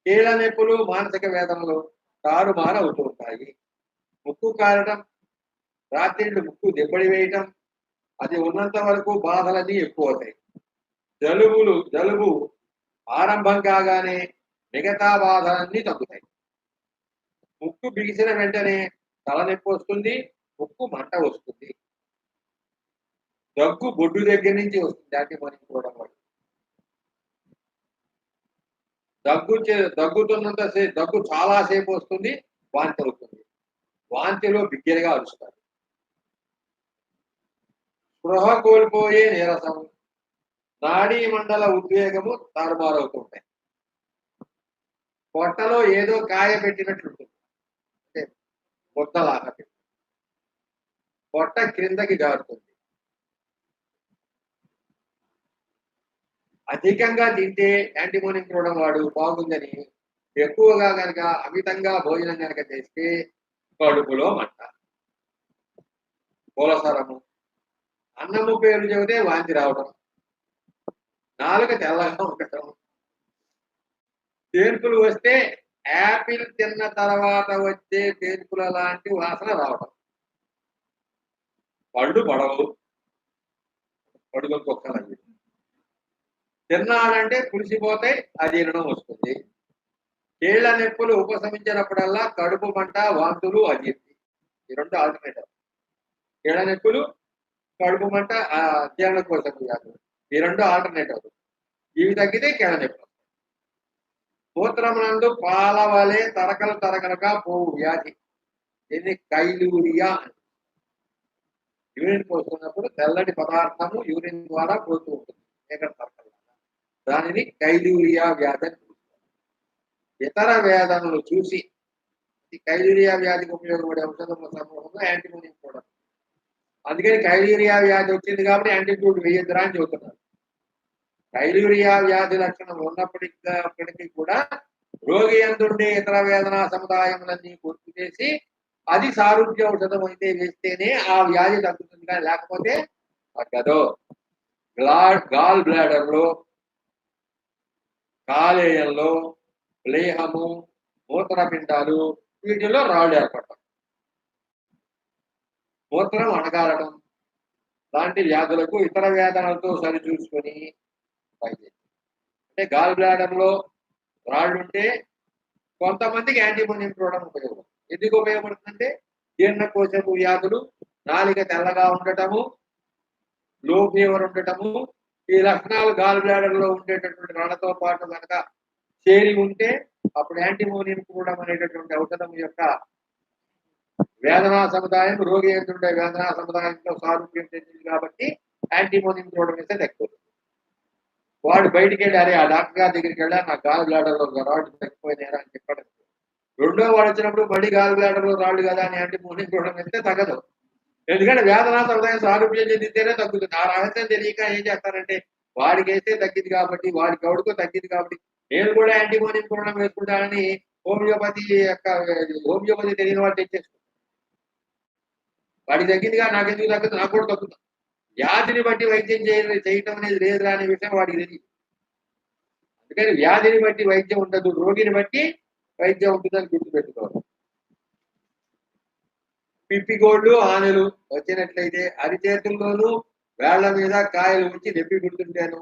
కీళ్ళ నొప్పులు, మానసిక వేదనలు తారుమారు అవుతూ ఉంటాయి. ముక్కు కారడం, రాత్రిళ్ళు ముక్కు దెబ్బడి వేయటం, అది ఉన్నంత వరకు బాధలన్నీ ఎక్కువ అవుతాయి. జలుబు ఆరంభం కాగానే మిగతా బాధలన్నీ తగ్గుతాయి. ముక్కు బిగిసిన వెంటనే తలనొప్పి వస్తుంది, ముక్కు మంట వస్తుంది. దగ్గు బొడ్డు దగ్గర నుంచి వస్తుంది. అంటే మనకి కూడా దగ్గుతున్నంత సేపు దగ్గు చాలా సేపు వస్తుంది, వాంతి అవుతుంది. వాంతిలో బిగ్గరగా అరుస్తారు. స్పృహ కోల్పోయే నీరసం, నాడీ మండల ఉద్వేగము తారుమారవుతుంటాయి. పొట్టలో ఏదో కాయ పెట్టినట్లుంటుంది, అంటే పొట్టలాగా పొట్ట క్రిందకి జారుతుంది. అధికంగా తింటే యాంటీమోనియం చూడడం వాడు బాగుందని ఎక్కువగా కనుక అమితంగా భోజనం కనుక చేస్తే కడుపులో మంట, పూలసరము, అన్నము పేరు చెబితే వాంతి రావడం, నాలుక తెల్లగా ఉండటం, తేన్పులు వస్తే యాపిల్ తిన్న తర్వాత వచ్చే తేన్పుల లాంటి వాసన రావడం, పళ్ళు పడవు, పడుగు కుక్కలు తిన్నాడంటే పులిసిపోతే అజీర్ణం వస్తుంది. కీళ్ల నొప్పులు ఉపశమించినప్పుడల్లా కడుపు మంట, వాంతులు, అజీర్తి, ఈ రెండు ఆల్టర్నేటివ్. కీళ్ల నొప్పులు, కడుపు మంట, జీర్ణకోశ వ్యాధులు, ఈ రెండు ఆల్టర్నేటివ్. ఇవి తగ్గితే కీళ్ల నొప్పులు. మూత్రమునందు పాల వలె తరకలు తరకలుగా పోవు వ్యాధి, దీన్ని కైలూరియా. యూరిన్ పోస్తున్నప్పుడు తెల్లటి పదార్థము యూరిన్ ద్వారా పోతూ ఉంటుంది, దానిని కైలూరియా వ్యాధి అని పిలుస్తారు. ఇతర వేదనలు చూసి ఈ కైలూరియా వ్యాధికి ఉపయోగపడే ఔషధముల సమూహంలో యాంటీమోనియం కూడా. అందుకని కైలూరియా వ్యాధి వచ్చింది కాబట్టి యాంటీబయోటిక్ వేయద్దురా అని చెబుతున్నారు. కైలూరియా వ్యాధి లక్షణం ఉన్నప్పటికీ కూడా రోగి అందుండే ఇతర వేదనా సముదాయములన్నీ గుర్తు చేసి అది సారూప్య ఔషధం అయితే వేస్తేనే ఆ వ్యాధి తగ్గుతుంది, కానీ లేకపోతే తగ్గదు. గాల్ బ్లాడర్ లో, కాలేయంలో, ప్లేహము, మూత్రపిండాలు, వీటిలో రాళ్ళు ఏర్పడటం, మూత్రం అణగారటం లాంటి వ్యాధులకు ఇతర వేదనలతో సరిచూసుకొని అంటే గాల్ బ్లాడర్ లో రాళ్ళుంటే కొంతమందికి యాంటీమోనియం చూడడం ఉపయోగం. ఎందుకు ఉపయోగపడుతుందంటే జీర్ణకోశపు వ్యాధులు, నాలిక తెల్లగా ఉండటము, లో ఫీవర్ ఉండటము, ఈ లక్షణాలు గాల్ బ్లాడర్ లో ఉండేటటువంటి రాళ్లతో పాటు కనుక చేరి ఉంటే అప్పుడు యాంటీమోనియం చూడడం అనేటటువంటి ఔషధం యొక్క వేదనా సముదాయం రోగి ఉండే వేదనా సముదాయంలో సారూప్యం చెందింది కాబట్టి యాంటీమోనియం చూడడం అయితే తక్కువ. వాడు బయటికి వెళ్ళి అరే ఆ డాక్టర్ గారి దగ్గరికి వెళ్ళా నా గాల్ బ్లాడర్ లో రాళ్ళు తగ్గిపోయినారా అని చెప్పడం. రెండో వాడు వచ్చినప్పుడు మళ్ళీ గాల్ బ్లాడర్ లో రాళ్ళు కదా అని యాంటీమోనియం చూడడం అయితే తగ్గదు. ఎందుకంటే వేదనా సముదాయం సారూప్యం చెందితేనే తగ్గుతుంది. ఆ రహస్యం తెలియక ఏం చేస్తారంటే వాడికి వేస్తే తగ్గింది కాబట్టి, వాడికి ఎవడికో తగ్గింది కాబట్టి నేను కూడా యాంటీమోనియం చూడడం వేసుకుంటానని హోమియోపతి తెలియని వాడు తెచ్చేసుకుంటారు. వాడికి తగ్గిందిగా నాకెందుకు తగ్గుతుంది, నాకు కూడా తగ్గుతుంది. వ్యాధిని బట్టి వైద్యం చేయటం అనేది లేదురా అనే విషయం వాడికి తెలియదు. అందుకని వ్యాధిని బట్టి వైద్యం ఉండదు, రోగిని బట్టి వైద్యం ఉంటుందని గుర్తుపెట్టుకోవాలి. పిప్పిగోళ్ళు, ఆనెలు వచ్చినట్లయితే అరిచేతుల్లోనూ వేళ్ల మీద కాయలు ఉంచి నొప్పి పుడుతుంటాను.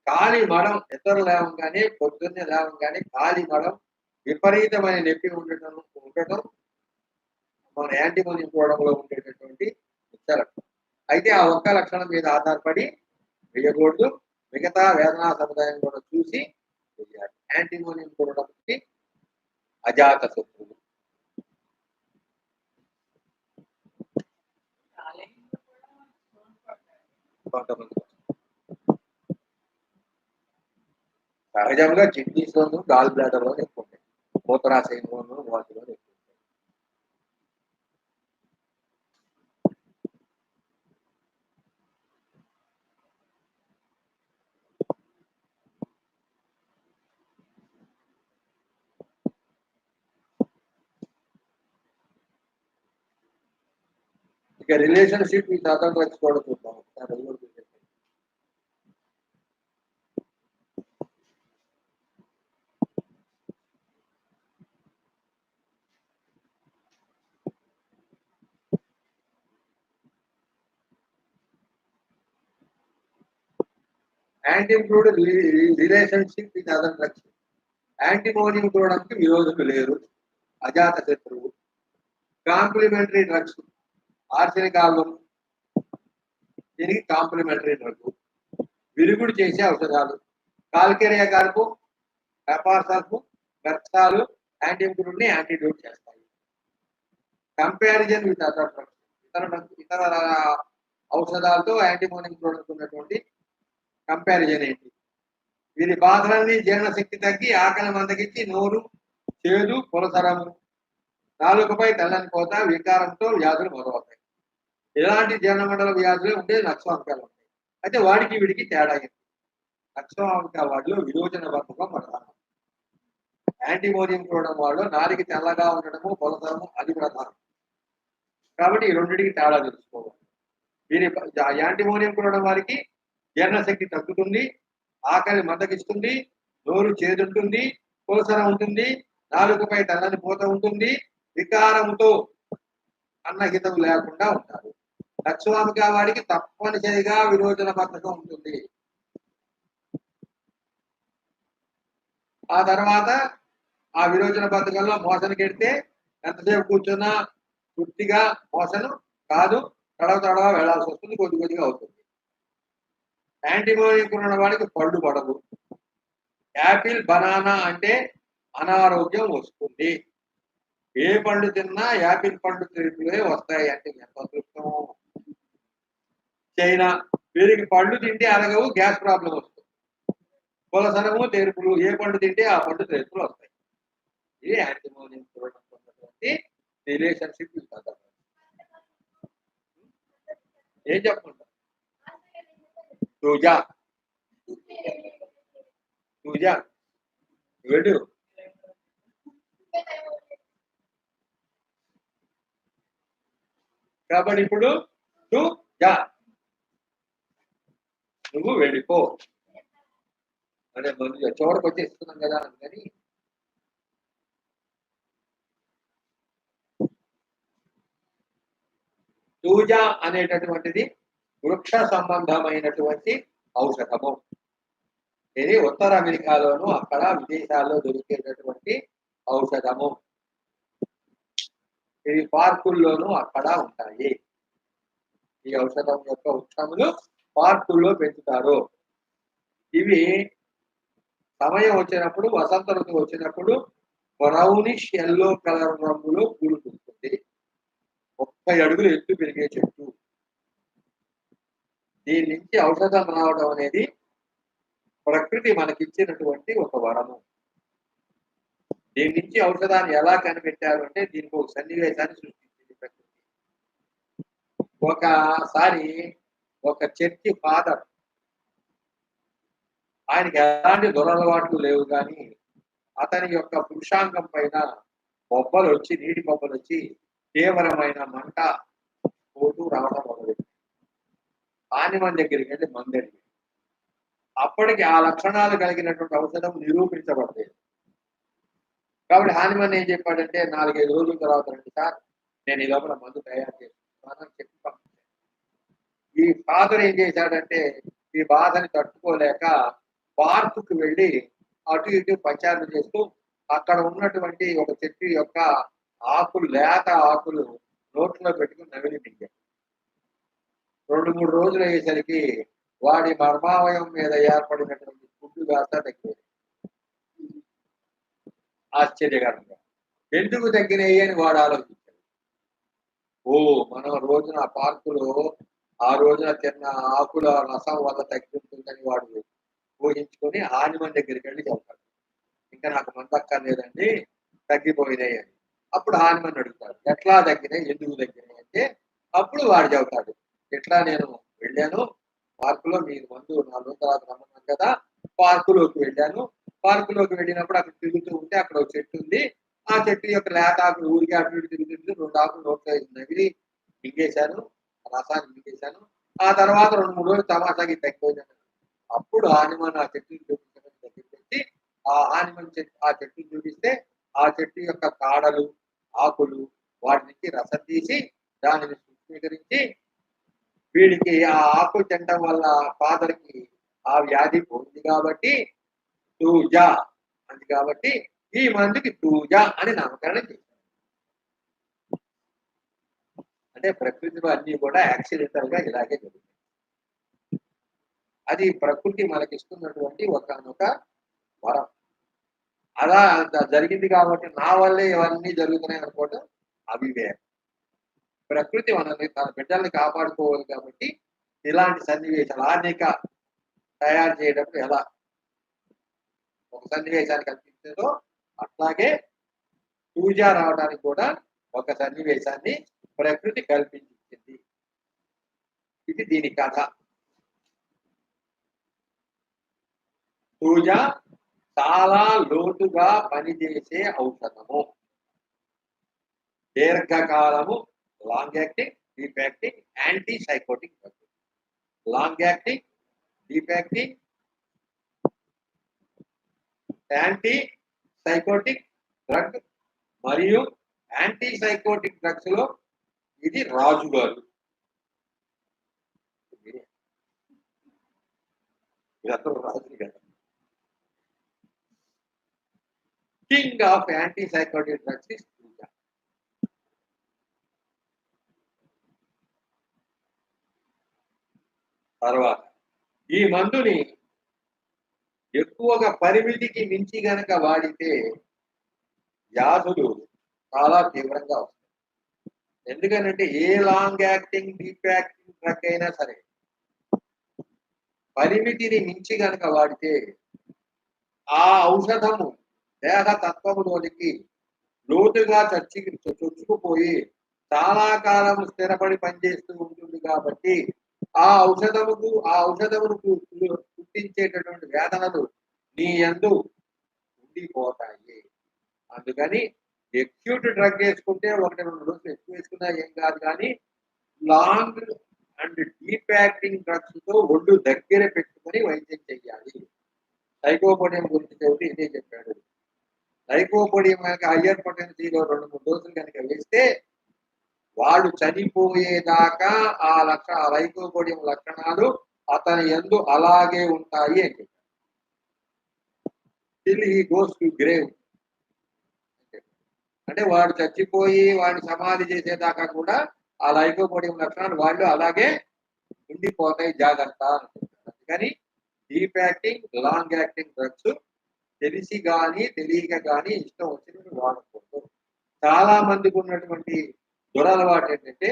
కాలి మడం నిద్ర లేవంగానే, పొద్దున్నే లేవంగానే కాలి మడం విపరీతమైన నొప్పి ఉండటం మన యాంటీమోనియం చూడడంలో ఉండేటటువంటి ఇచ్చారు. అయితే ఆ ఒక్క లక్షణం మీద ఆధారపడి వేయకూడదు. మిగతా వేదనా సముదాయం కూడా చూసి వేయాలి. యాంటిమోనియం చూడడానికి అజాత శత్రువు. కొంతమంది సహజంగా కిడ్నీస్ లోను గాల్ బ్లాడర్ లోను ఎక్కువ ఉంటాయి. మూత్రాశయంలోను వాటిలో ఎక్కువ ఉంటాయి. ఇక రిలేషన్షిప్ విత్ అదర్ డ్రగ్స్ కూడా చూద్దాం. Anti-improved relationship with other drugs. Antimonium చూడడానికి విరోధులు లేరు, అజాత శత్రువు. కాంప్లిమెంటరీ డ్రగ్స్, ఆర్సెనిక్ ఆల్బమ్ దీనికి కాంప్లిమెంటరీ డ్రగ్. విరుగుడు చేసే ఔషధాలు, కాల్కేరియా కార్పు, పెపార్సల్ఫ్, మెర్క్సాలు యాంటీ-ఇంప్రూవ్డ్ ని యాంటీడోట్ చేస్తాయి. కంపారిజన్ విత్ అదర్ డ్రగ్స్, ఇతర ఔషధాలతో యాంటీమోనియం చూడడానికి ఉన్నటువంటి కంపారిజన్ ఏంటి? వీరి బాధలన్నీ జీర్ణశక్తి తగ్గి, ఆకలి మందగించి, నోరు చేదు, పులసరము, నాలుకపై తెల్లని పోత, వికారంతో వ్యాధులు మొదలవుతాయి. ఇలాంటి జీర్ణమండల వ్యాధులే ఉంటే నక్సవామికాలు ఉంటాయి. అయితే వాడికి వీడికి తేడా ఏంటి? నక్సవామికా వాడిలో విరోచన వర్గం ప్రధానం. యాంటీమోనియం చూడడం వాళ్ళు నాలుగు తెల్లగా ఉండడము, పులసరము అది ప్రధానం. కాబట్టి ఈ రెండింటికి తేడా తెలుసుకోవాలి. వీరి యాంటీమోనియం చూడడం వారికి జీర్ణశక్తి తగ్గుతుంది, ఆకలి మందగిస్తుంది, నోరు చేదుంటుంది, పులసర ఉంటుంది, నాలుకపై తెల్లని పూత ఉంటుంది, వికారంతో అన్నహితం లేకుండా ఉంటారు. నక్సవామికా వాడికి తప్పనిసరిగా విరోచన బద్ధకం ఉంటుంది. ఆ తర్వాత ఆ విరోచన బద్ధకంలో మోషన్ కెడితే ఎంతసేపు కూర్చున్నా పూర్తిగా మోషన్ కాదు, తడవ వెళ్లాల్సి వస్తుంది, కొద్దిగా అవుతుంది. యాంటీమోనియం ఉన్న వాడికి పళ్ళు పడవు. యాపిల్, బనానా అంటే అనారోగ్యం వస్తుంది. ఏ పండు తిన్నా యాపిల్ పండు తిరుగులే వస్తాయి అంటే ఎంత అదృష్టం. చైనా, వీరికి పళ్ళు తింటే అరగవు, గ్యాస్ ప్రాబ్లం వస్తుంది. పులసరము, తెరుపులు, ఏ పండు తింటే ఆ పండు తెరుపులు వస్తాయి. ఇది యాంటీమోనియం ఉన్నటువంటి రిలేషన్షిప్. ఏం చెప్పండి? పూజ వెడు కాబట్టి ఇప్పుడు నువ్వు వెళ్ళిపో అనే మందు చివరికి వచ్చేస్తున్నాం కదా అందుకని. పూజ అనేటటువంటిది వృక్ష సంబంధమైనటువంటి ఔషధము. ఇది ఉత్తర అమెరికాలోను అక్కడ విదేశాల్లో దొరికేటటువంటి ఔషధము. ఇది పార్కుల్లోనూ అక్కడ ఉంటాయి. ఈ ఔషధం యొక్క వృక్షములు పార్కుల్లో పెంచుతారు. ఇవి సమయం వచ్చినప్పుడు, వసంత ఋతువు వచ్చినప్పుడు బ్రౌనిష్ ఎల్లో కలర్ రంగులో పూలు పూస్తుంది. 30 అడుగులు ఎత్తు పెరిగే చెట్టు. దీని నుంచి ఔషధం రావడం అనేది ప్రకృతి మనకిచ్చినటువంటి ఒక వరము. దీని నుంచి ఔషధాన్ని ఎలా కనిపెట్టారు అంటే దీనికి ఒక సన్నివేశాన్ని సృష్టించింది ప్రకృతి. ఒకసారి ఒక చర్చి ఫాదర్, ఆయనకి ఎలాంటి దురలవాట్లు లేవు, కానీ అతని యొక్క పురుషాంగం పైన బొబ్బలు వచ్చి, నీటి బొబ్బలు వచ్చి తీవ్రమైన మంట పోతూ రావడం మొదలైంది. హానిమన్ దగ్గరికి వెళ్ళి మందడిగి అప్పటికి ఆ లక్షణాలు కలిగినటువంటి ఔషధం నిరూపించబడలేదు. కాబట్టి హానిమన్ ఏం చెప్పాడంటే 4-5 రోజుల తర్వాత రండి సార్, నేను ఈ లోపల మందు తయారు చేస్తున్నానని చెప్పి పంపించాను. ఈ ఫాదర్ ఏం చేశాడంటే ఈ బాధని తట్టుకోలేక పార్కుకి వెళ్ళి అటు ఇటు పంచాయతీ చేస్తూ అక్కడ ఉన్నటువంటి ఒక చెట్టు యొక్క ఆకులు, లేత ఆకులు నోట్లో పెట్టుకుని నవిలి మింగాడు. 2-3 రోజులు అయ్యేసరికి వాడి మర్మావయం మీద ఏర్పడినటువంటి గుడ్డు కాస్త తగ్గిపోయింది. ఆశ్చర్యకరంగా. ఎందుకు తగ్గినాయి అని వాడు ఆలోచించాడు. మనం రోజున పార్కులో ఆ రోజున తిన్న ఆకుల రసం వల్ల తగ్గి ఉంటుందని వాడు ఊహించుకొని హానిమన్ దగ్గరికెళ్ళి చెప్తాడు. ఇంకా నాకు మందక్కర్లేదండి, తగ్గిపోయినాయి అని. అప్పుడు హానిమన్ అడుగుతాడు. ఎట్లా తగ్గినాయి? ఎందుకు తగ్గినాయి? అంటే అప్పుడు వాడు చెబుతాడు. ఇట్లా నేను వెళ్ళాను పార్కులో, మీరు మందు 4 రోజుల తర్వాత రమ్మన్నారు కదా! పార్కులోకి వెళ్ళాను. పార్కులోకి వెళ్ళినప్పుడు అక్కడ తిరుగుతూ ఉంటే అక్కడ ఒక చెట్టు ఉంది. ఆ చెట్టు యొక్క లేత ఆకులు ఊరికే అటు ఇటు తిరుగుతుంటే 2 ఆకులు నోట్లో నమిలి మింగేశాను. రసాన్ని మింగేశాను. ఆ తర్వాత 2, 3 రోజులు తమాషాగా ఇది తగ్గిపోయిందన్నాడు. అప్పుడు హానిమన్ ఆ చెట్టుని చూపించమని దగ్గరికొచ్చి ఆ చెట్టుని చూపిస్తే ఆ చెట్టు యొక్క కాడలు, ఆకులు వాటి నుంచి రసం తీసి దానిని సూక్ష్మీకరించి వీడికి ఆ ఆకు తినటం వల్ల ఫాదర్‌కి ఆ వ్యాధి పోయింది కాబట్టి తూజా అంది కాబట్టి ఈ మందుకి తూజా అని నామకరణం చేశారు. అంటే ప్రకృతిలో అన్నీ కూడా యాక్సిడెంటల్‌గా ఇలాగే జరుగుతాయి. అది ప్రకృతి మనకిస్తున్నటువంటి ఒకానొక వరం. అలా జరిగింది కాబట్టి నా వల్లే ఇవన్నీ జరుగుతున్నాయి అనుకోవడం అవివేకం. ప్రకృతి మనల్ని తన బిడ్డల్ని కాపాడుకోవాలి కాబట్టి ఇలాంటి సన్నివేశాలు ఆర్నిక తయారు చేయటప్పుడు ఎలా ఒక సన్నివేశాన్ని కల్పించిందో అట్లాగే పూజ రావడానికి కూడా ఒక సన్నివేశాన్ని ప్రకృతి కల్పించింది. ఇది దీని కథ. పూజ చాలా లోతుగా పనిచేసే ఔషధము. దీర్ఘకాలము long acting, deep acting, anti sycotic drug. Long acting, deep acting, anti sycotic drug మరియు యాంటీ సైకోటిక్ డ్రగ్స్ లో ఇది రాజుగారు. వీళ్ళందరూ రాజులు కదా. King of anti sycotic drugs is thuja. తర్వాత ఈ మందుని ఎక్కువగా పరిమితికి మించి గనక వాడితే వ్యాధులు చాలా తీవ్రంగా వస్తాయి. ఎందుకనంటే a long acting, deep acting drug అయినా సరే పరిమితిని మించి గనక వాడితే ఆ ఔషధము దేహ తత్వములోనికి లోతుగా చొచ్చుకుపోయి చాలా కాలం స్థిరపడి పనిచేస్తూ ఉంటుంది కాబట్టి ఆ ఔషధమును పుట్టించేటటువంటి వేదనలు నీ యందు ఉండిపోతాయి. అందుకని ఎక్యూట్ డ్రగ్ వేసుకుంటే 1-2 రోజులు ఎక్కువ వేసుకున్నా ఏం కాదు, కానీ long and deep acting drugs తో ఒళ్ళు దగ్గర పెట్టుకొని వైద్యం చెయ్యాలి. లైకోపోడియం గురించి చెబితే ఇదే చెప్పాడు. లైకోపోడియం కనుక హయ్యర్ పొటెన్సీలో 2-3 డోసులు కనుక వేస్తే వాడు చనిపోయేదాకా ఆ లైకోపోడియం లక్షణాలు అతని యందు అలాగే ఉంటాయి అని చెప్పారు. Still he goes to grave. అంటే వాడు చచ్చిపోయి వాడిని సమాధి చేసేదాకా కూడా ఆ లైకోపోడియం లక్షణాలు వాళ్ళు అలాగే ఉండిపోతాయి, జాగ్రత్త అనుకుంటారు. అందుకని deep acting, long acting drugs తెలిసి గాని తెలియక గాని ఇష్టం వచ్చినట్టు వాడకూడదు. చాలా మందికి ఉన్నటువంటి దురలవాటు ఏంటంటే,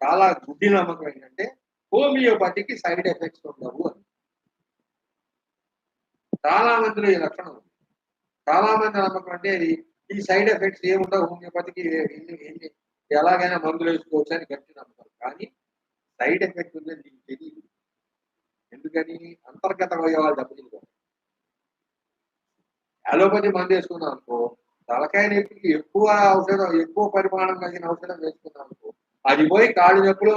చాలా గుడ్డి నమ్మకం ఏంటంటే హోమియోపతికి సైడ్ ఎఫెక్ట్స్ ఉండవు అని. చాలా మందిలో ఈ లక్షణం ఉంది. చాలా మంది నమ్మకం అంటే ఈ సైడ్ ఎఫెక్ట్స్ ఏముండవు, హోమియోపతికి ఎలాగైనా మందులు వేసుకోవచ్చు అని గట్టి నమ్మకం. కానీ సైడ్ ఎఫెక్ట్ ఉందని నీకు తెలియదు. ఎందుకని? అంతర్గత అవయవాలు దెబ్బతింటాయి. అలోపతి మందు వేసుకున్నాం అనుకో, తలకాయ నొప్పికి ఎక్కువ పరిమాణం కలిగిన ఔషధం వేసుకున్నాం అనుకో, అది పోయి కాళ్ళు నొప్పులు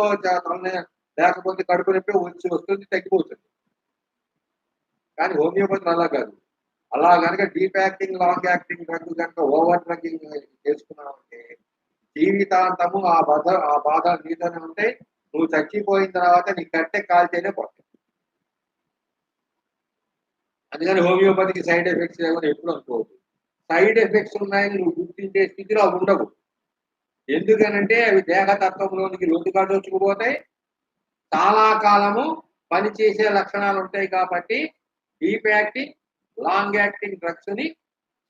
లేకపోతే కడుపు నొప్పి వస్తుంది, తగ్గిపోతుంది. కానీ హోమియోపతి అలా కాదు. అలా కనుక deep acting, long acting drug కనుక ఓవర్ డ్రగ్గింగ్ చేసుకున్నామంటే జీవితాంతము ఆ బాధ నీతోనే ఉంటాయి. నువ్వు చచ్చిపోయిన తర్వాత నీ కట్టె కాల్తేనే పోతాయి. అందుకని హోమియోపతికి సైడ్ ఎఫెక్ట్స్ ఏమని ఎప్పుడు అనుకోవద్దు. సైడ్ ఎఫెక్ట్స్ ఉన్నాయని నువ్వు గుర్తించే స్థితిలో అవి ఉండవు. ఎందుకనంటే అవి దేహతత్వంలోనికి లోతుగా చొచ్చుకుపోతాయి. చాలా కాలము పనిచేసే లక్షణాలు ఉంటాయి కాబట్టి deep acting long acting drugs ని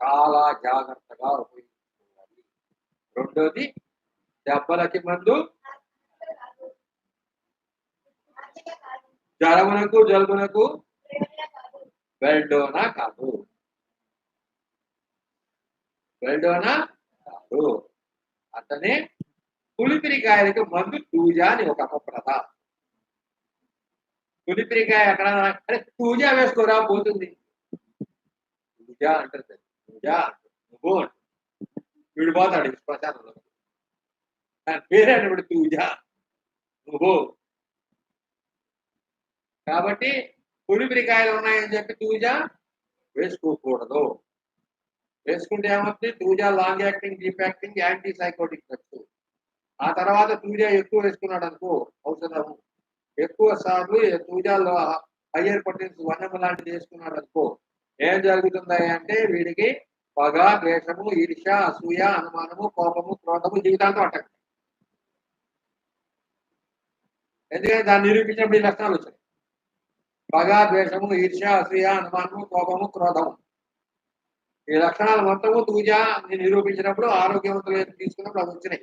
చాలా జాగ్రత్తగా ఉపయోగించుకోవాలి. రెండోది దెబ్బలకి మందు జ్వరమునకు జలుబునకు బెల్డోనా కాదు. బెల్డోనా కాదు. అతనే పులిపిరికాయలకు మందు తూజా అని ఒక అపప్రద. పులిపిరికాయ ఎక్కడ అరే తూజా వేసుకోరా పోతుంది. తూజా అంటారు, తూజా నువ్వు విడిపోతాడు శ్మశానంలో. దాని పేరేంటి ఇప్పుడు తూజా నువ్వు. కాబట్టి పులిపిరికాయలు ఉన్నాయని చెప్పి తూజా వేసుకోకూడదు. వేసుకుంటే ఏమవుతుంది? Thuja long acting, deep acting, anti sycotic drugs. ఆ తర్వాత తూజా ఎక్కువ వేసుకున్నాడు అనుకో ఔషధము, ఎక్కువ సార్లు తూజాలో హయ్యర్ పొటెన్స్ 1 ml లాంటిది వేసుకున్నాడు అనుకో ఏం జరుగుతుంది అంటే వీడికి పగ, ద్వేషము, ఈర్ష, అసూయ, అనుమానము, కోపము, క్రోధము జీవితాంతం అంటారు. ఎందుకంటే దాన్ని నిరూపించినప్పుడు ఈ లక్షణాలు వచ్చాయి. పగ, ద్వేషము, ఈర్ష, అసూయ, అనుమానము, కోపము, క్రోధము ఈ లక్షణాలు మొత్తము తూజా నిరూపించినప్పుడు ఆరోగ్యవంతులు తీసుకున్నప్పుడు అవి వచ్చినాయి.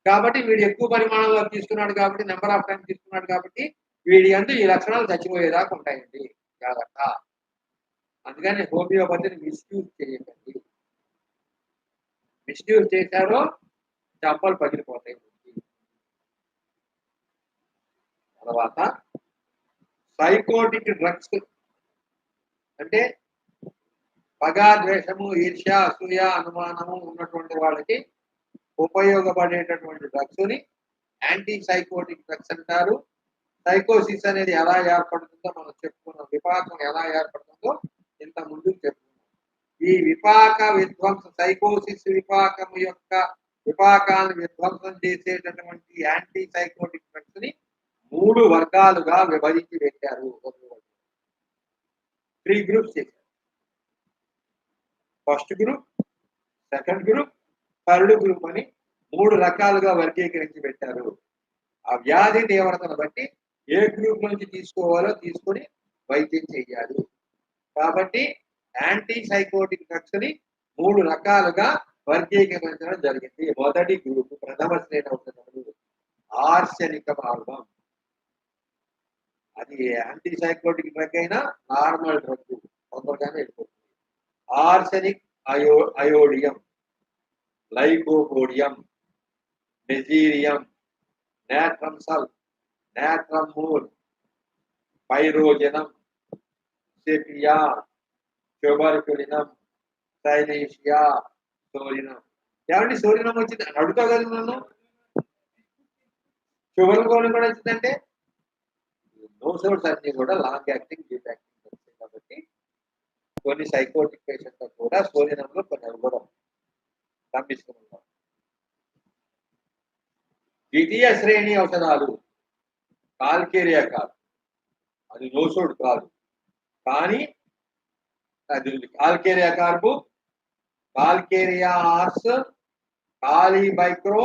కాబట్టి వీడు ఎక్కువ పరిమాణంలో తీసుకున్నాడు కాబట్టి, నెంబర్ ఆఫ్ టైం తీసుకున్నాడు కాబట్టి వీడి అంటూ ఈ లక్షణాలు చచ్చిపోయేదాకా ఉంటాయండి. జాగ్రత్త. అందుకని హోమియోపతిని మిస్యూజ్ చేయకండి. మిస్యూజ్ చేశారో చంపలు పగిలిపోతాయి. తర్వాత సైకోటిక్ డ్రగ్స్ అంటే పగ, ద్వేషము, ఈర్ష్య, అసూయ, అనుమానము ఉన్నటువంటి వాళ్ళకి ఉపయోగపడేటటువంటి డ్రగ్స్ ని యాంటీ సైకోటిక్ డ్రగ్స్ అంటారు. సైకోసిస్ అనేది ఎలా ఏర్పడుతుందో మనం చెప్పుకున్నాం. విపాకం ఎలా ఏర్పడుతుందో ఇంత ముందు చెప్పుకున్నాం. ఈ విపాక విధ్వంసం, సైకోసిస్ విపాకం యొక్క విపాకాన్ని విధ్వంసం చేసేటటువంటి యాంటీ సైకోటిక్ డ్రగ్స్ ని 3 వర్గాలుగా విభజించి పెట్టారు. 3 గ్రూప్స్ చేశారు. First group, second group, third group అని 3 రకాలుగా వర్గీకరించి పెట్టారు. ఆ వ్యాధి తీవ్రతను బట్టి ఏ గ్రూప్ నుంచి తీసుకోవాలో తీసుకొని వైద్యం చేయాలి. కాబట్టి యాంటీ సైకోటిక్ డ్రగ్స్ ని 3 రకాలుగా వర్గీకరించడం జరిగింది. మొదటి గ్రూప్ ప్రథమ శ్రేణి ఔషధాలు ఆర్సెనిక్ ఆల్బం. అది యాంటీ సైకోటిక్ డ్రగ్ అయినా నార్మల్ డ్రగ్ తొందరగానే వెళ్ళిపోతుంది. Arsenic iodium, lycopodium, mezereum, natrum sul, natrum mur, pyrogenium, sepia, tuberculinum, silicea, psorinum. ఏమండి సోరినం వచ్చింది అడుగుతా కదా నన్ను. ట్యూబర్కులినం కూడా వచ్చిందంటే నోసోడ్స్ అన్ని కూడా లాంగ్ యాక్టింగ్, డీప్ యాక్టింగ్ వస్తాయి. కాబట్టి కొన్ని సైకోటిక్ పేషెంట్ కూడా సోరినంలో కొన్ని ఇవ్వడం పంపిస్తున్నాం. ద్వితీయ శ్రేణి ఔషధాలు కాల్కేరియా కాదు, అది నోసోడ్ కాదు, కానీ అది calcarea carb, calcarea ars, kali bichro,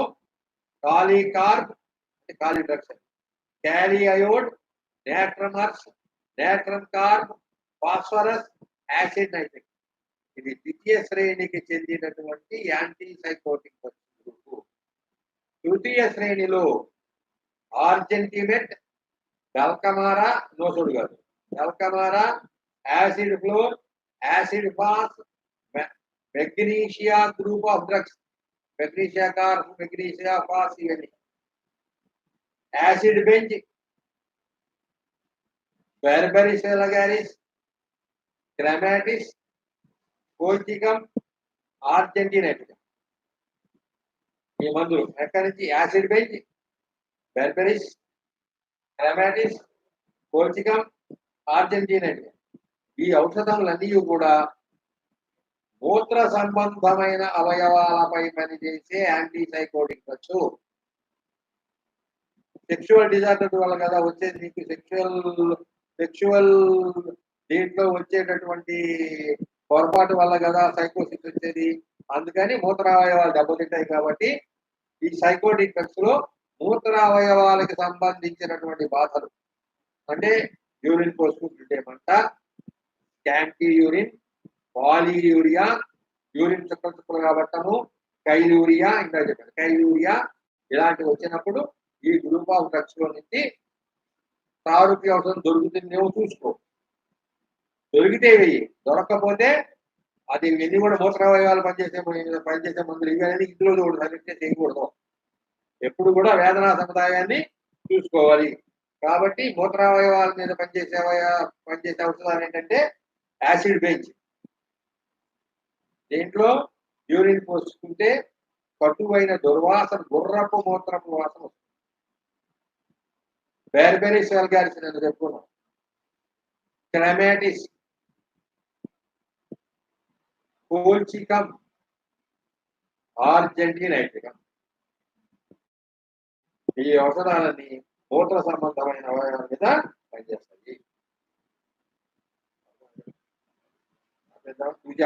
kali carb అంటే kali drugs, kali iod, natrum ars, natrum carb, phosphorus, acid nitric. ఇది ద్వితీయ శ్రేణికి చెందినటువంటి యాంటీ సైకోటిక్ గ్రూపు. తృతీయ శ్రేణిలో ఆర్జెంటిమెట్, డల్కమారా, నోసోడ్ కాదు, dulcamara, acid fluor, acid phos, magnesia group of drugs, magnesia carb, magnesia phos ఇవన్నీ. Acid benz, berberis vulgaris, clematis, colchicum, argentum nitricum. ఈ మందులు ఎక్కడి నుంచి? Acid benz, berberis, clematis, colchicum, argentum nitricum. ఈ ఔషధములన్నీ కూడా మూత్ర సంబంధమైన అవయవాలపై పనిచేసే anti sycotic drugs. Sexual disorder వల్ల కదా వచ్చేది మీకు, సెక్షువల్ దీంట్లో వచ్చేటటువంటి పొరపాటు వల్ల కదా సైకోసిస్ వచ్చేది. అందుకని మూత్రావయవాలు దెబ్బతింటాయి. కాబట్టి ఈ సైకోటిక్ డ్రగ్స్ లో మూత్ర అవయవాలకి సంబంధించినటువంటి బాధలు అంటే యూరిన్ పోసుకుంటుంటే మంట, స్కాంటీ యూరిన్, పాలీయూరియా, యూరిన్ చుక్కలు చుక్కలుగా పట్టము, కైలూరియా, ఇంకా చెప్పాను కైలూరియా, ఇలాంటివి వచ్చినప్పుడు ఈ గ్రూప్ ఆఫ్ డ్రగ్స్ లో నుంచి సారూప్య ఔషధం దొరుకుతుందేమో చూసుకో. దొరికితే వెయ్యి, దొరకకపోతే అది ఎన్ని కూడా మూత్రావయవాలు పనిచేసే మందులు ఇవి అనేది ఇందులో చూడదు, అన్నింటినీ చేయకూడదు. ఎప్పుడు కూడా వేదనా సముదాయాన్ని చూసుకోవాలి. కాబట్టి మూత్రావయవాల మీద పనిచేసే ఔషధాలు ఏంటంటే యాసిడ్ బేస్. దీంట్లో యూరిన్ పోసుకుంటే కటువైన దుర్వాసన, గుర్రపు మూత్రపు వాసన వస్తుంది. బెర్బెరిస్ వల్గారిస్ అని చెప్పుకున్నాం, క్లమాటిస్, కోల్చికం, ఆర్జెంటీనైటికం, ఈ ఔషధాలన్నీ మూత్ర సంబంధమైన అవయవాల మీద పనిచేస్తాయి. పూజ.